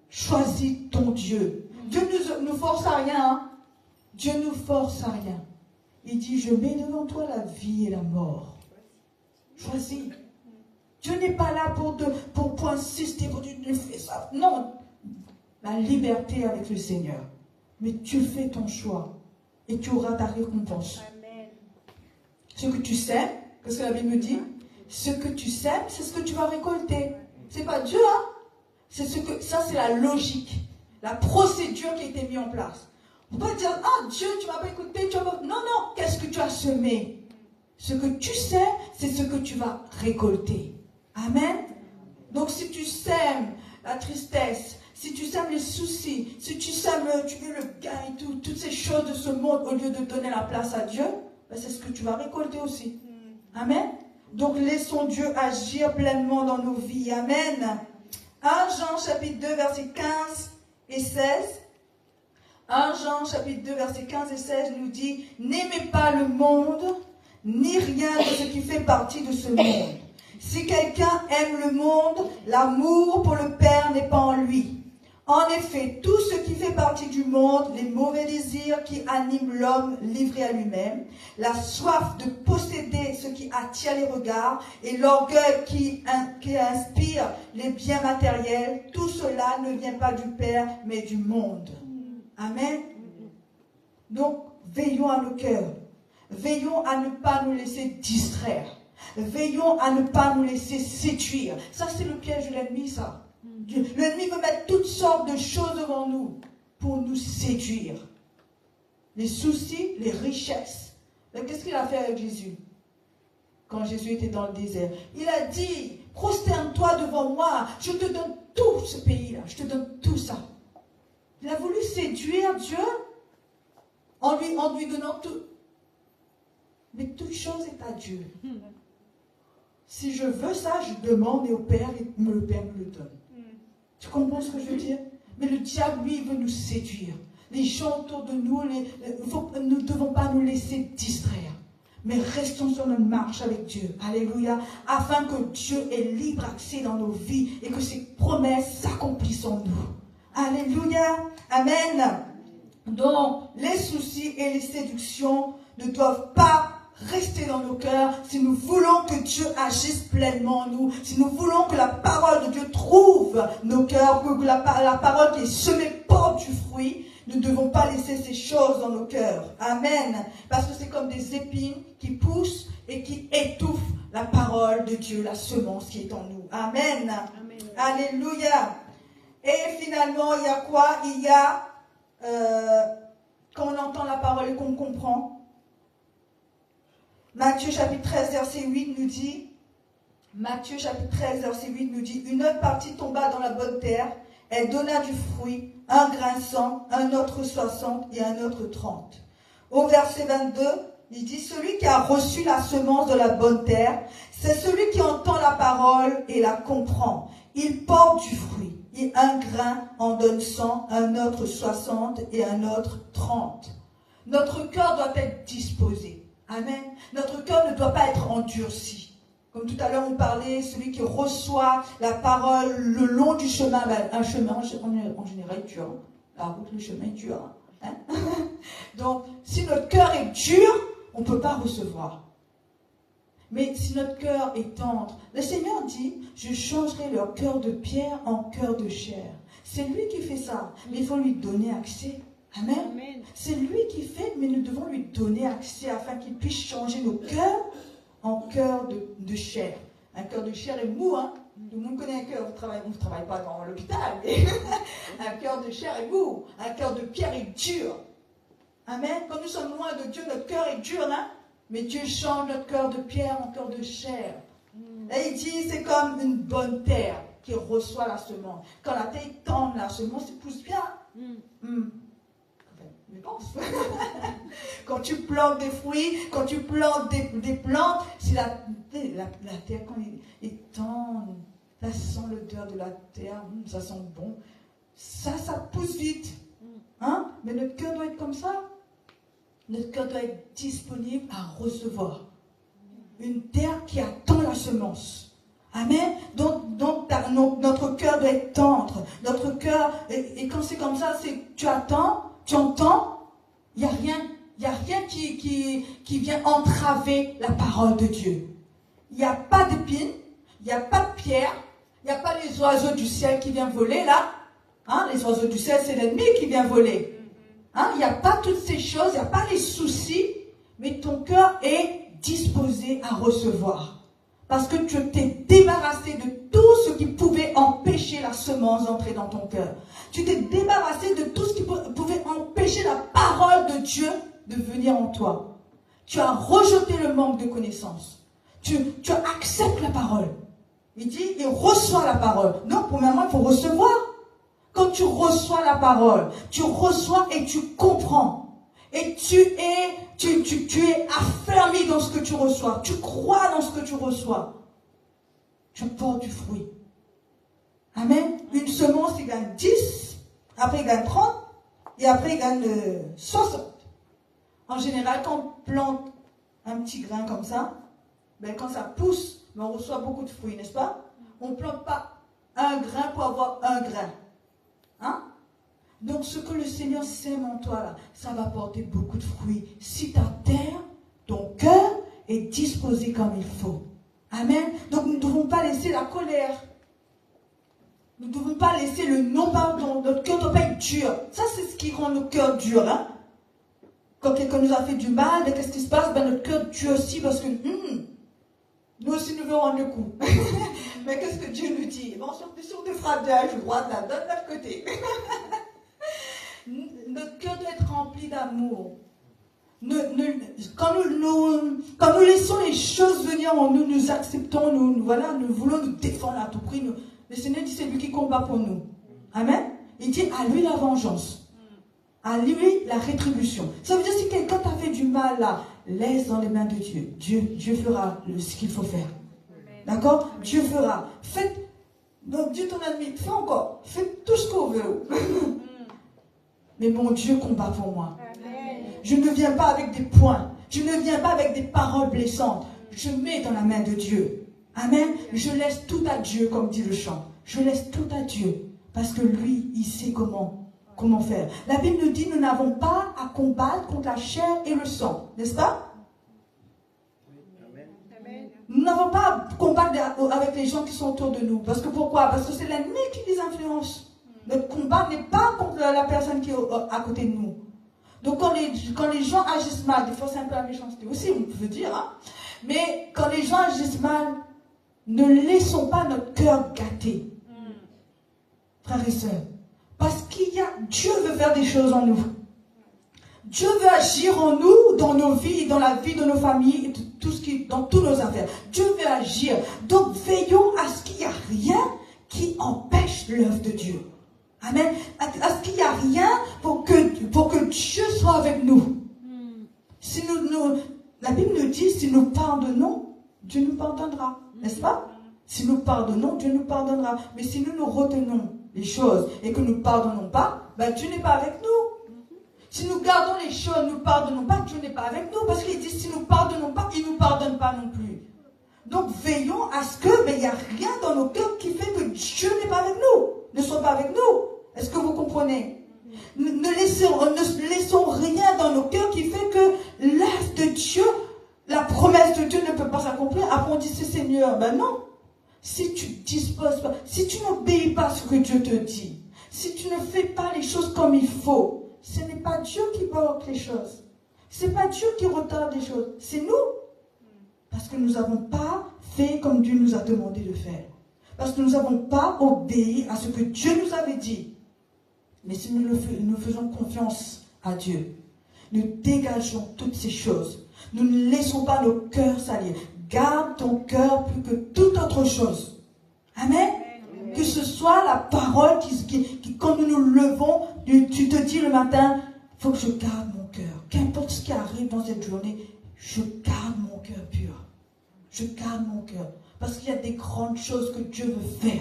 Choisis ton Dieu. Dieu ne nous force à rien. Hein? Dieu nous force à rien. Il dit, je mets devant toi la vie et la mort. Choisis. Dieu n'est pas là pour insister, pour dire, tu fais ça. Non. La liberté avec le Seigneur. Mais tu fais ton choix. Et tu auras ta récompense. Amen. Ce que tu sèmes, qu'est-ce que la Bible me dit? Ce que tu sèmes, c'est ce que tu vas récolter. C'est pas Dieu, hein? Ça, c'est la logique. La procédure qui a été mise en place. On ne peut pas dire, ah Dieu, tu ne m'as pas écouté, tu vas pas... Non, non, qu'est-ce que tu as semé? Ce que tu sèmes, c'est ce que tu vas récolter. Amen. Donc si tu sèmes la tristesse, si tu sèmes les soucis, si tu sèmes tu veux le gain et toutes ces choses de ce monde, au lieu de donner la place à Dieu, ben c'est ce que tu vas récolter aussi. Amen. Donc laissons Dieu agir pleinement dans nos vies. Amen. 1 Jean chapitre 2 verset 15 et 16. 1 Jean chapitre 2 verset 15 et 16 nous dit, « N'aimez pas le monde, ni rien de ce qui fait partie de ce monde. Si quelqu'un aime le monde, l'amour pour le Père n'est pas en lui. En effet, tout ce qui fait partie du monde, les mauvais désirs qui animent l'homme livré à lui-même, la soif de posséder ce qui attire les regards et l'orgueil qui inspire les biens matériels, tout cela ne vient pas du Père, mais du monde. » Amen. Donc, veillons à nos cœurs. Veillons à ne pas nous laisser distraire. Veillons à ne pas nous laisser séduire. Ça, c'est le piège de l'ennemi, ça. L'ennemi veut mettre toutes sortes de choses devant nous pour nous séduire. Les soucis, les richesses. Mais qu'est-ce qu'il a fait avec Jésus? Quand Jésus était dans le désert, il a dit, prosterne-toi devant moi, je te donne tout ce pays-là, je te donne tout ça. Il a voulu séduire Dieu en lui donnant tout. Mais toute chose est à Dieu. Si je veux ça, je demande au Père et le Père me le donne. Tu comprends ce que je veux dire? Mais le diable, lui, veut nous séduire. Les gens autour de nous, nous ne devons pas nous laisser distraire. Mais restons sur notre marche avec Dieu. Alléluia. Afin que Dieu ait libre accès dans nos vies et que ses promesses s'accomplissent en nous. Alléluia. Amen. Donc, les soucis et les séductions ne doivent pas rester dans nos cœurs si nous voulons que Dieu agisse pleinement en nous, si nous voulons que la parole de Dieu trouve nos cœurs, que la parole qui est semée porte du fruit. Nous ne devons pas laisser ces choses dans nos cœurs. Amen. Parce que c'est comme des épines qui poussent et qui étouffent la parole de Dieu, la semence qui est en nous. Amen. Amen. Alléluia. Et finalement, il y a quoi? Il y a, quand on entend la parole et qu'on comprend, Matthieu chapitre 13, verset 8 nous dit, Matthieu chapitre 13, verset 8 nous dit, une autre partie tomba dans la bonne terre, elle donna du fruit, un grain 100, un autre 60 et un autre 30. Au verset 22, il dit, celui qui a reçu la semence de la bonne terre, c'est celui qui entend la parole et la comprend. Il porte du fruit. Et un grain en donne 100, un autre 60 et un autre 30. Notre cœur doit être disposé. Amen. Notre cœur ne doit pas être endurci. Comme tout à l'heure on parlait, celui qui reçoit la parole le long du chemin, un chemin en général est dur. La route, le chemin est dur. Hein? Donc, si notre cœur est dur, on ne peut pas recevoir. Mais si notre cœur est tendre, le Seigneur dit, je changerai leur cœur de pierre en cœur de chair. C'est lui qui fait ça, mais il faut lui donner accès. Amen. Amen. C'est lui qui fait, mais nous devons lui donner accès afin qu'il puisse changer nos cœurs en cœur de chair. Un cœur de chair est mou, hein. Tout le monde connaît un cœur, on ne travaille pas dans l'hôpital, mais un cœur de chair est mou, un cœur de pierre est dur. Amen. Quand nous sommes loin de Dieu, notre cœur est dur, hein. Mais Dieu change notre cœur de pierre en cœur de chair. Et il dit, c'est comme une bonne terre qui reçoit la semence. Quand la terre tendre, la semence pousse bien. Mais pas vacances. Quand tu plantes des fruits, quand tu plantes des plantes, c'est la terre, quand il est tendre, ça sent l'odeur de la terre, ça sent bon. Ça pousse vite. Hein? Mais notre cœur doit être comme ça. Notre cœur doit être disponible à recevoir. Une terre qui attend la semence. Amen. Donc notre cœur doit être tendre. Notre cœur, et quand c'est comme ça, c'est tu attends, tu entends, il n'y a rien qui vient entraver la parole de Dieu. Il n'y a pas d'épines, il n'y a pas de pierre, il n'y a pas les oiseaux du ciel qui viennent voler là. Hein, les oiseaux du ciel, c'est l'ennemi qui vient voler. Hein, il n'y a pas toutes ces choses, il n'y a pas les soucis, mais ton cœur est disposé à recevoir. Parce que tu t'es débarrassé de tout ce qui pouvait empêcher la semence d'entrer dans ton cœur. Tu t'es débarrassé de tout ce qui pouvait empêcher la parole de Dieu de venir en toi. Tu as rejeté le manque de connaissance. Tu acceptes la parole. Il dit, il reçoit la parole. Non, premièrement, il faut recevoir. Quand tu reçois la parole, tu reçois et tu comprends. Et tu es affermi dans ce que tu reçois. Tu crois dans ce que tu reçois. Tu portes du fruit. Amen. Une semence, il gagne 10. Après, il gagne 30. Et après, il gagne 60. En général, quand on plante un petit grain comme ça, ben, quand ça pousse, ben, on reçoit beaucoup de fruits, n'est-ce pas? On ne plante pas un grain pour avoir un grain. Hein? Donc ce que le Seigneur sème en toi là, ça va porter beaucoup de fruits. Si ta terre, ton cœur est disposé comme il faut. Amen. Donc nous ne devons pas laisser la colère. Nous ne devons pas laisser le non-pardon. Notre cœur ne doit pas être dur. Ça c'est ce qui rend nos cœurs durs. Hein? Quand quelqu'un nous a fait du mal, qu'est-ce qui se passe? Ben, notre cœur dure aussi parce que nous aussi nous voulons rendre le coup. Mais qu'est-ce que Dieu nous dit? Bon, si on te frappe de la joue droite, là, donne de l'autre côté. Notre cœur doit être rempli d'amour. Quand nous laissons les choses venir en nous, nous acceptons, nous voulons nous défendre à tout prix. Le Seigneur dit c'est lui qui combat pour nous. Amen. Il dit à lui la vengeance. À lui la rétribution. Ça veut dire si quelqu'un t'a fait du mal là, laisse dans les mains de Dieu. Dieu fera ce qu'il faut faire. D'accord? Dieu fera. Donc Dieu ton ennemi, fais encore. Fais tout ce qu'on veut. Mais mon Dieu combat pour moi. Je ne viens pas avec des points. Je ne viens pas avec des paroles blessantes. Je mets dans la main de Dieu. Amen. Je laisse tout à Dieu, comme dit le chant. Je laisse tout à Dieu. Parce que lui, il sait comment faire. La Bible nous dit, nous n'avons pas à combattre contre la chair et le sang. N'est-ce pas? Nous n'avons pas à combattre avec les gens qui sont autour de nous. Parce que pourquoi? Parce que c'est l'ennemi qui les influence. Notre combat n'est pas contre la personne qui est à côté de nous. Donc quand les gens agissent mal, des fois c'est un peu la méchanceté aussi, on peut dire. Hein? Mais quand les gens agissent mal, ne laissons pas notre cœur gâté. Frères et sœurs. Parce Dieu veut faire des choses en nous. Dieu veut agir en nous, dans nos vies, dans la vie de nos familles, dans toutes nos affaires. Dieu veut agir. Donc veillons à ce qu'il n'y a rien qui empêche l'œuvre de Dieu. Amen. À ce qu'il n'y a rien pour que Dieu soit avec nous. Si la Bible nous dit, si nous pardonnons, Dieu nous pardonnera. N'est-ce pas? Si nous pardonnons, Dieu nous pardonnera. Mais si nous retenons les choses et que nous ne pardonnons pas, ben Dieu n'est pas avec nous. Si nous gardons les choses, nous ne pardonnons pas, Dieu n'est pas avec nous. Parce qu'il dit, si nous ne pardonnons pas, il ne nous pardonne pas non plus. Donc veillons à ce que, il n'y a rien dans nos cœurs qui fait que Dieu n'est pas avec nous. Ne soit pas avec nous. Est-ce que vous comprenez? Ne laissons rien dans nos cœurs qui fait que l'œuvre de Dieu, la promesse de Dieu ne peut pas s'accomplir. Après on dit, c'est Seigneur. Ben non. Si tu disposes pas, si tu n'obéis pas à ce que Dieu te dit, si tu ne fais pas les choses comme il faut, ce n'est pas Dieu qui bloque les choses. Ce n'est pas Dieu qui retarde les choses. C'est nous. Parce que nous n'avons pas fait comme Dieu nous a demandé de faire. Parce que nous n'avons pas obéi à ce que Dieu nous avait dit. Mais si nous faisons confiance à Dieu, nous dégageons toutes ces choses. Nous ne laissons pas nos cœurs salir. Garde ton cœur plus que toute autre chose. Amen. Amen. Que ce soit la parole qui quand nous nous levons, tu te dis le matin, Il faut que je garde mon cœur. Qu'importe ce qui arrive dans cette journée, je garde mon cœur pur. Je garde mon cœur. Parce qu'il y a des grandes choses que Dieu veut faire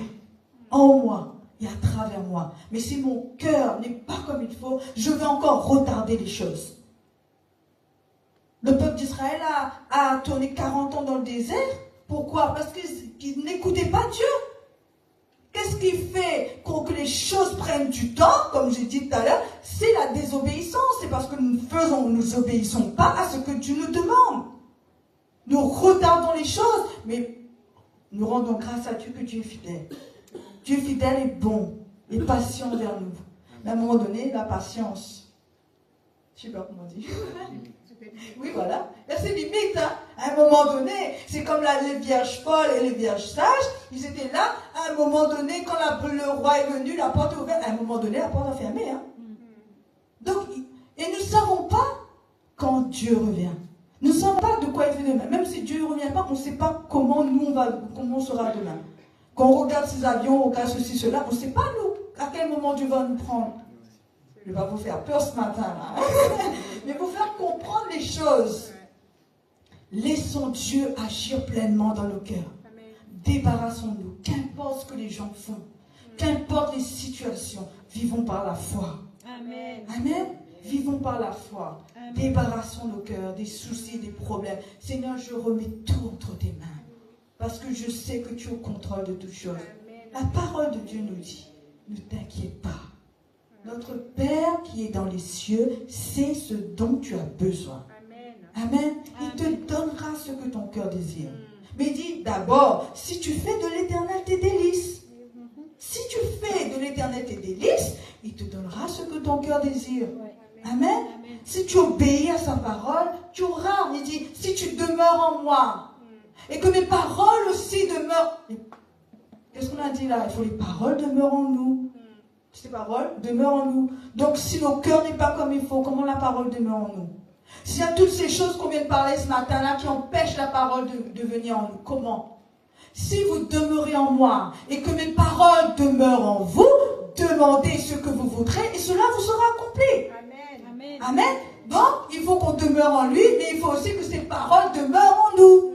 en moi et à travers moi. Mais si mon cœur n'est pas comme il faut, je vais encore retarder les choses. Le peuple d'Israël a tourné 40 ans dans le désert. Pourquoi? Parce qu'ils n'écoutaient pas Dieu. Qu'est-ce qui fait que les choses prennent du temps, comme j'ai dit tout à l'heure? C'est la désobéissance. C'est parce que nous obéissons pas à ce que Dieu nous demande. Nous retardons les choses, mais nous rendons grâce à Dieu que Dieu est fidèle. Dieu est fidèle et bon, et patient vers nous. Mais à un moment donné, la patience, je ne sais pas comment dire. Oui, voilà. Il y a ses limites. Hein. À un moment donné, c'est comme les vierges folles et les vierges sages. Ils étaient là. À un moment donné, quand le roi est venu, la porte est ouverte. À un moment donné, la porte a fermé. Hein. Donc, et nous ne savons pas quand Dieu revient. Nous ne savons pas de quoi il fait demain. Même si Dieu ne revient pas, on ne sait pas comment comment on sera demain. Quand on regarde ces avions, on regarde ceci, cela, on ne sait pas nous à quel moment Dieu va nous prendre. Je ne vais pas vous faire peur ce matin, là. Mais pour faire comprendre les choses. Laissons Dieu agir pleinement dans nos cœurs. Débarrassons-nous. Qu'importe ce que les gens font. Qu'importe les situations. Vivons par la foi. Amen. Amen. Vivons par la foi. Amen. Débarrassons nos cœurs des soucis, des problèmes. Seigneur, je remets tout entre tes mains. Parce que je sais que tu es au contrôle de toutes choses. La parole de Dieu nous dit, ne t'inquiète pas. Notre Père qui est dans les cieux sait ce dont tu as besoin. Amen. Il te donnera ce que ton cœur désire. Mais il dit d'abord, si tu fais de l'Éternel tes délices, si tu fais de l'Éternel tes délices, il te donnera ce que ton cœur désire. Amen. Si tu obéis à sa parole, tu auras. Il dit, si tu demeures en moi, et que mes paroles aussi demeurent. Qu'est-ce qu'on a dit là? Il faut les paroles demeurent en nous. Ces paroles demeurent en nous. Donc si nos cœurs n'est pas comme il faut, comment la parole demeure en nous? S'il y a toutes ces choses qu'on vient de parler ce matin-là qui empêchent la parole de venir en nous, comment? Si vous demeurez en moi et que mes paroles demeurent en vous, demandez ce que vous voudrez et cela vous sera accompli. Amen. Amen. Donc, il faut qu'on demeure en lui, mais il faut aussi que ses paroles demeurent en nous.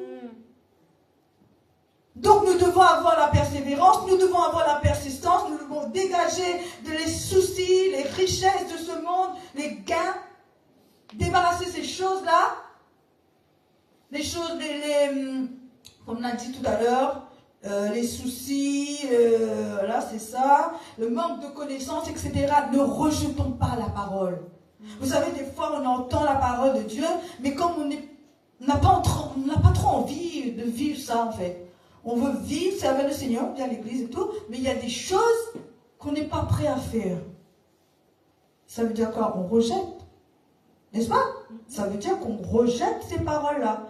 Donc, nous devons avoir la persévérance, nous devons avoir la persistance, nous devons dégager les soucis, les richesses de ce monde, les gains, débarrasser ces choses-là, les choses, comme on a dit tout à l'heure, les soucis, là c'est ça, le manque de connaissances, etc. Ne rejetons pas la parole. Vous savez, des fois on entend la parole de Dieu, mais comme on n'a pas trop envie de vivre ça en fait. On veut vivre, servir le Seigneur, bien l'église et tout, mais il y a des choses qu'on n'est pas prêt à faire. Ça veut dire quoi? On rejette. N'est-ce pas? Ça veut dire qu'on rejette ces paroles-là.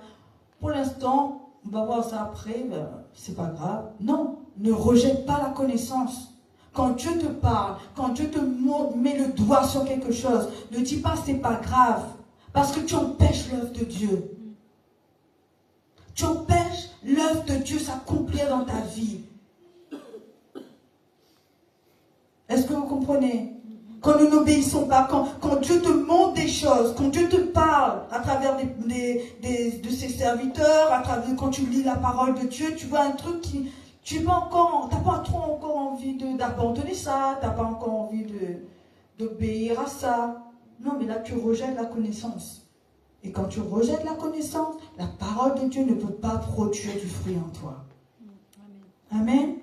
Pour l'instant, on va voir ça après, ben, c'est pas grave. Non, ne rejette pas la connaissance. Quand Dieu te parle, quand Dieu te met le doigt sur quelque chose, ne dis pas c'est pas grave, parce que tu empêches l'œuvre de Dieu. Tu empêches l'œuvre de Dieu s'accomplir dans ta vie. Est-ce que vous comprenez? Quand nous n'obéissons pas, quand Dieu te montre des choses, quand Dieu te parle à travers de ses serviteurs, à travers quand tu lis la parole de Dieu, tu vois un truc qui, tu n'as pas trop encore envie d'abandonner ça, tu n'as pas encore envie d'obéir à ça. Non, mais là tu rejettes la connaissance. Et quand tu rejettes la connaissance, la parole de Dieu ne peut pas produire du fruit en toi. Amen. Amen.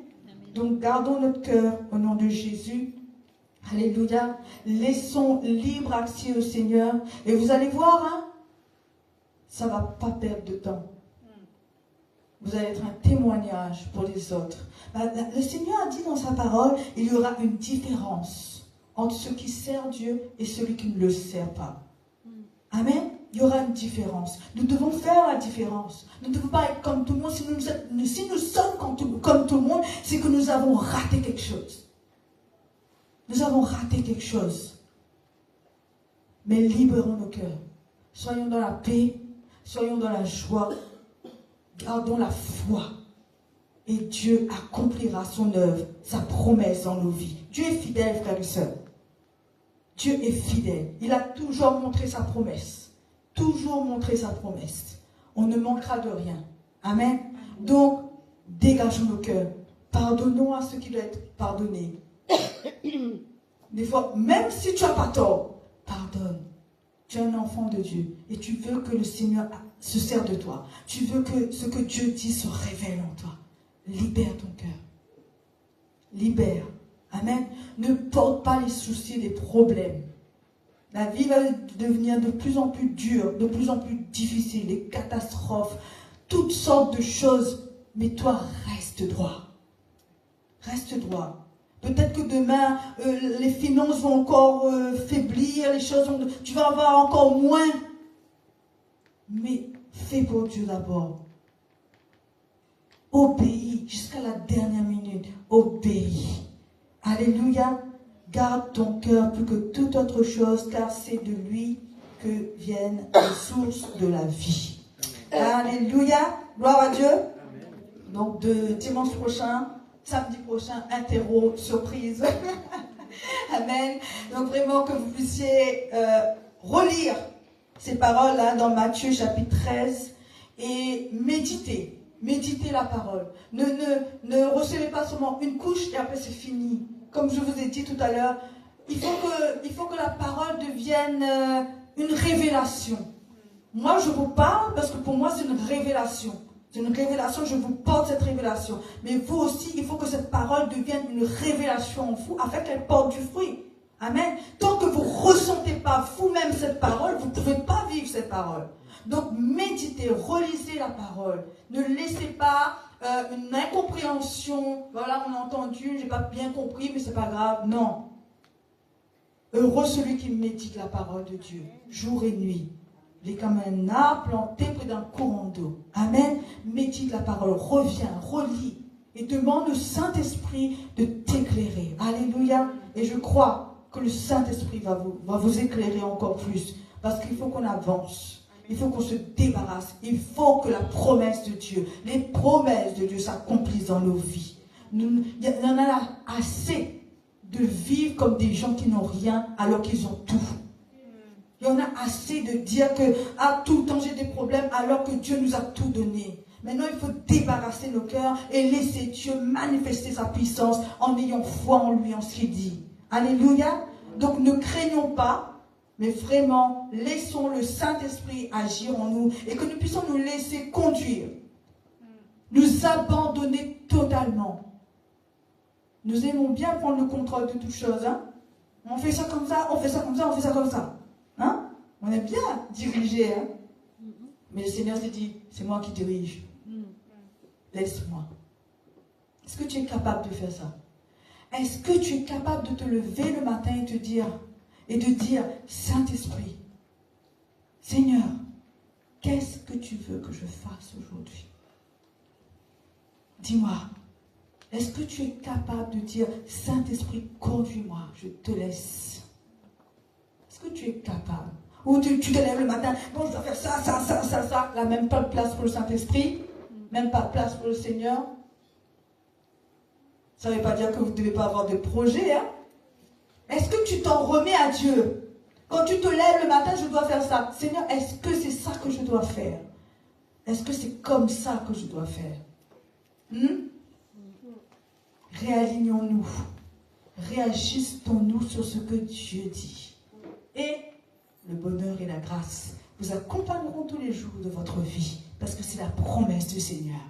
Donc gardons notre cœur au nom de Jésus. Alléluia. Laissons libre accès au Seigneur. Et vous allez voir, hein, ça ne va pas perdre de temps. Vous allez être un témoignage pour les autres. Le Seigneur a dit dans sa parole, il y aura une différence entre ceux qui servent Dieu et celui qui ne le sert pas. Amen. Il y aura une différence. Nous devons faire la différence. Nous ne devons pas être comme tout le monde. Si nous sommes comme tout le monde, c'est que nous avons raté quelque chose. Nous avons raté quelque chose. Mais libérons nos cœurs. Soyons dans la paix. Soyons dans la joie. Gardons la foi. Et Dieu accomplira son œuvre, sa promesse dans nos vies. Dieu est fidèle, frères et sœurs. Dieu est fidèle. Il a toujours montré sa promesse. Toujours montré sa promesse. On ne manquera de rien. Amen. Donc, dégageons nos cœurs. Pardonnons à ceux qui doivent être pardonnés. Des fois, même si tu n'as pas tort, pardonne. Tu es un enfant de Dieu et tu veux que le Seigneur se sert de toi. Tu veux que ce que Dieu dit se révèle en toi. Libère ton cœur. Libère. Amen. Ne porte pas les soucis, les problèmes. La vie va devenir de plus en plus dure, de plus en plus difficile, des catastrophes, toutes sortes de choses. Mais toi, reste droit. Reste droit. Peut-être que demain, les finances vont encore faiblir, les choses vont, tu vas avoir encore moins. Mais fais pour Dieu d'abord. Obéis jusqu'à la dernière minute. Obéis. Alléluia. Garde ton cœur plus que toute autre chose, car c'est de lui que viennent les sources de la vie. Alléluia. Gloire à Dieu. Donc de dimanche prochain, samedi prochain, interro, surprise. Amen. Donc vraiment que vous puissiez relire ces paroles-là dans Matthieu chapitre 13 et méditer. Méditez la parole. Ne recevez pas seulement une couche et après c'est fini. Comme je vous ai dit tout à l'heure, il faut que la parole devienne une révélation. Moi, je vous parle parce que pour moi, c'est une révélation. C'est une révélation, je vous porte cette révélation. Mais vous aussi, il faut que cette parole devienne une révélation en vous afin qu'elle porte du fruit. Amen. Tant que vous ne ressentez pas vous-même cette parole, vous ne pouvez pas vivre cette parole. Donc, méditez, relisez la parole. Ne laissez pas une incompréhension. Voilà, on a entendu, je n'ai pas bien compris, mais ce n'est pas grave. Non. Heureux celui qui médite la parole de Dieu, jour et nuit. Il est comme un arbre planté près d'un courant d'eau. Amen. Médite la parole, reviens, relis et demande au Saint-Esprit de t'éclairer. Alléluia. Et je crois que le Saint-Esprit va vous éclairer encore plus. Parce qu'il faut qu'on avance. Il faut qu'on se débarrasse. Il faut que la promesse de Dieu, les promesses de Dieu s'accomplissent dans nos vies. Il y en a assez de vivre comme des gens qui n'ont rien alors qu'ils ont tout. Il y en a assez de dire que tout le temps j'ai des problèmes alors que Dieu nous a tout donné. Maintenant, il faut débarrasser nos cœurs et laisser Dieu manifester sa puissance en ayant foi en lui, en ce qu'il dit. Alléluia. Donc, ne craignons pas. Mais vraiment, laissons le Saint-Esprit agir en nous et que nous puissions nous laisser conduire. Nous abandonner totalement. Nous aimons bien prendre le contrôle de toutes choses. Hein? On fait ça comme ça, on fait ça comme ça, on fait ça comme ça. Hein? On aime bien diriger. Hein? Mais le Seigneur s'est dit, c'est moi qui dirige. Laisse-moi. Est-ce que tu es capable de faire ça? Est-ce que tu es capable de te lever le matin et de dire, Saint-Esprit, Seigneur, qu'est-ce que tu veux que je fasse aujourd'hui? Dis-moi, est-ce que tu es capable de dire, Saint-Esprit, conduis-moi, je te laisse? Est-ce que tu es capable? Ou tu te lèves le matin, bon, je dois faire ça, là, même pas de place pour le Saint-Esprit, même pas de place pour le Seigneur. Ça ne veut pas dire que vous ne devez pas avoir de projet, hein? Est-ce que tu t'en remets à Dieu? Quand tu te lèves le matin, je dois faire ça. Seigneur, est-ce que c'est ça que je dois faire? Est-ce que c'est comme ça que je dois faire? Réalignons-nous. Réajustons-nous sur ce que Dieu dit. Et le bonheur et la grâce vous accompagneront tous les jours de votre vie. Parce que c'est la promesse du Seigneur.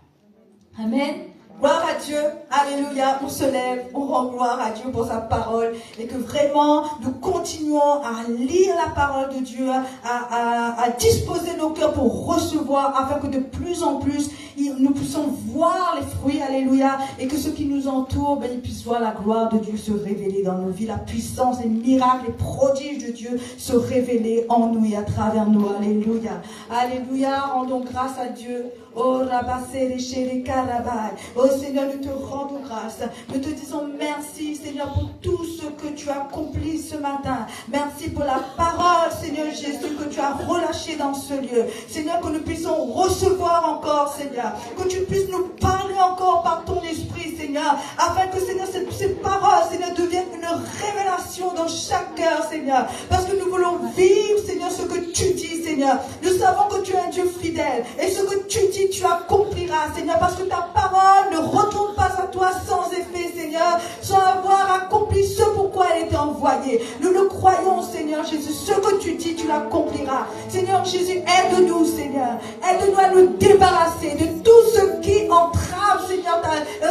Amen. Gloire à Dieu, alléluia, on se lève, on rend gloire à Dieu pour sa parole et que vraiment nous continuons à lire la parole de Dieu, à disposer nos cœurs pour recevoir afin que de plus en plus nous puissions voir les fruits, alléluia, et que ceux qui nous entourent, ils puissent voir la gloire de Dieu se révéler dans nos vies, la puissance, les miracles, les prodiges de Dieu se révéler en nous et à travers nous, alléluia, alléluia, rendons grâce à Dieu. Oh, Rabassé, Chéri, Karabai. Oh Seigneur, nous te rendons grâce. Nous te disons merci, Seigneur, pour tout ce que tu as accompli ce matin. Merci pour la parole, Seigneur Jésus, que tu as relâchée dans ce lieu. Seigneur, que nous puissions recevoir encore, Seigneur. Que tu puisses nous parler encore par ton esprit, Seigneur. Seigneur, afin que, Seigneur, ces paroles, Seigneur, deviennent une révélation dans chaque cœur, Seigneur, parce que nous voulons vivre, Seigneur, ce que tu dis, Seigneur. Nous savons que tu es un Dieu fidèle, et ce que tu dis, tu accompliras, Seigneur, parce que ta parole ne retourne pas à toi sans effet, Seigneur, sans avoir accompli ce pourquoi elle était envoyée. Nous le croyons, Seigneur Jésus, ce que tu dis, tu l'accompliras. Seigneur Jésus, aide-nous, Seigneur, aide-nous à nous débarrasser de tout ce qui entrave, Seigneur,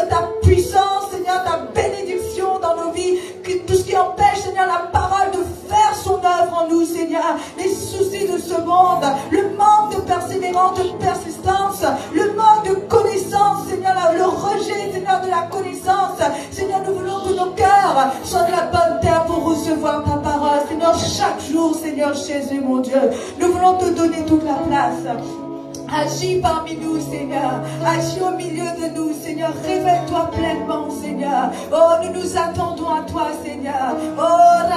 ta puissance, Seigneur, ta bénédiction dans nos vies, tout ce qui empêche, Seigneur, la parole de faire son œuvre en nous, Seigneur, les soucis de ce monde, le manque de persévérance, de persistance, le manque de connaissance, Seigneur, le rejet, Seigneur, de la connaissance. Seigneur, nous voulons que nos cœurs soient de la bonne terre pour recevoir ta parole, Seigneur, chaque jour, Seigneur Jésus, mon Dieu, nous voulons te donner toute la place. Agis parmi nous, Seigneur. Agis au milieu de nous, Seigneur. Révèle-toi pleinement, Seigneur. Oh, nous nous attendons à toi, Seigneur. Oh,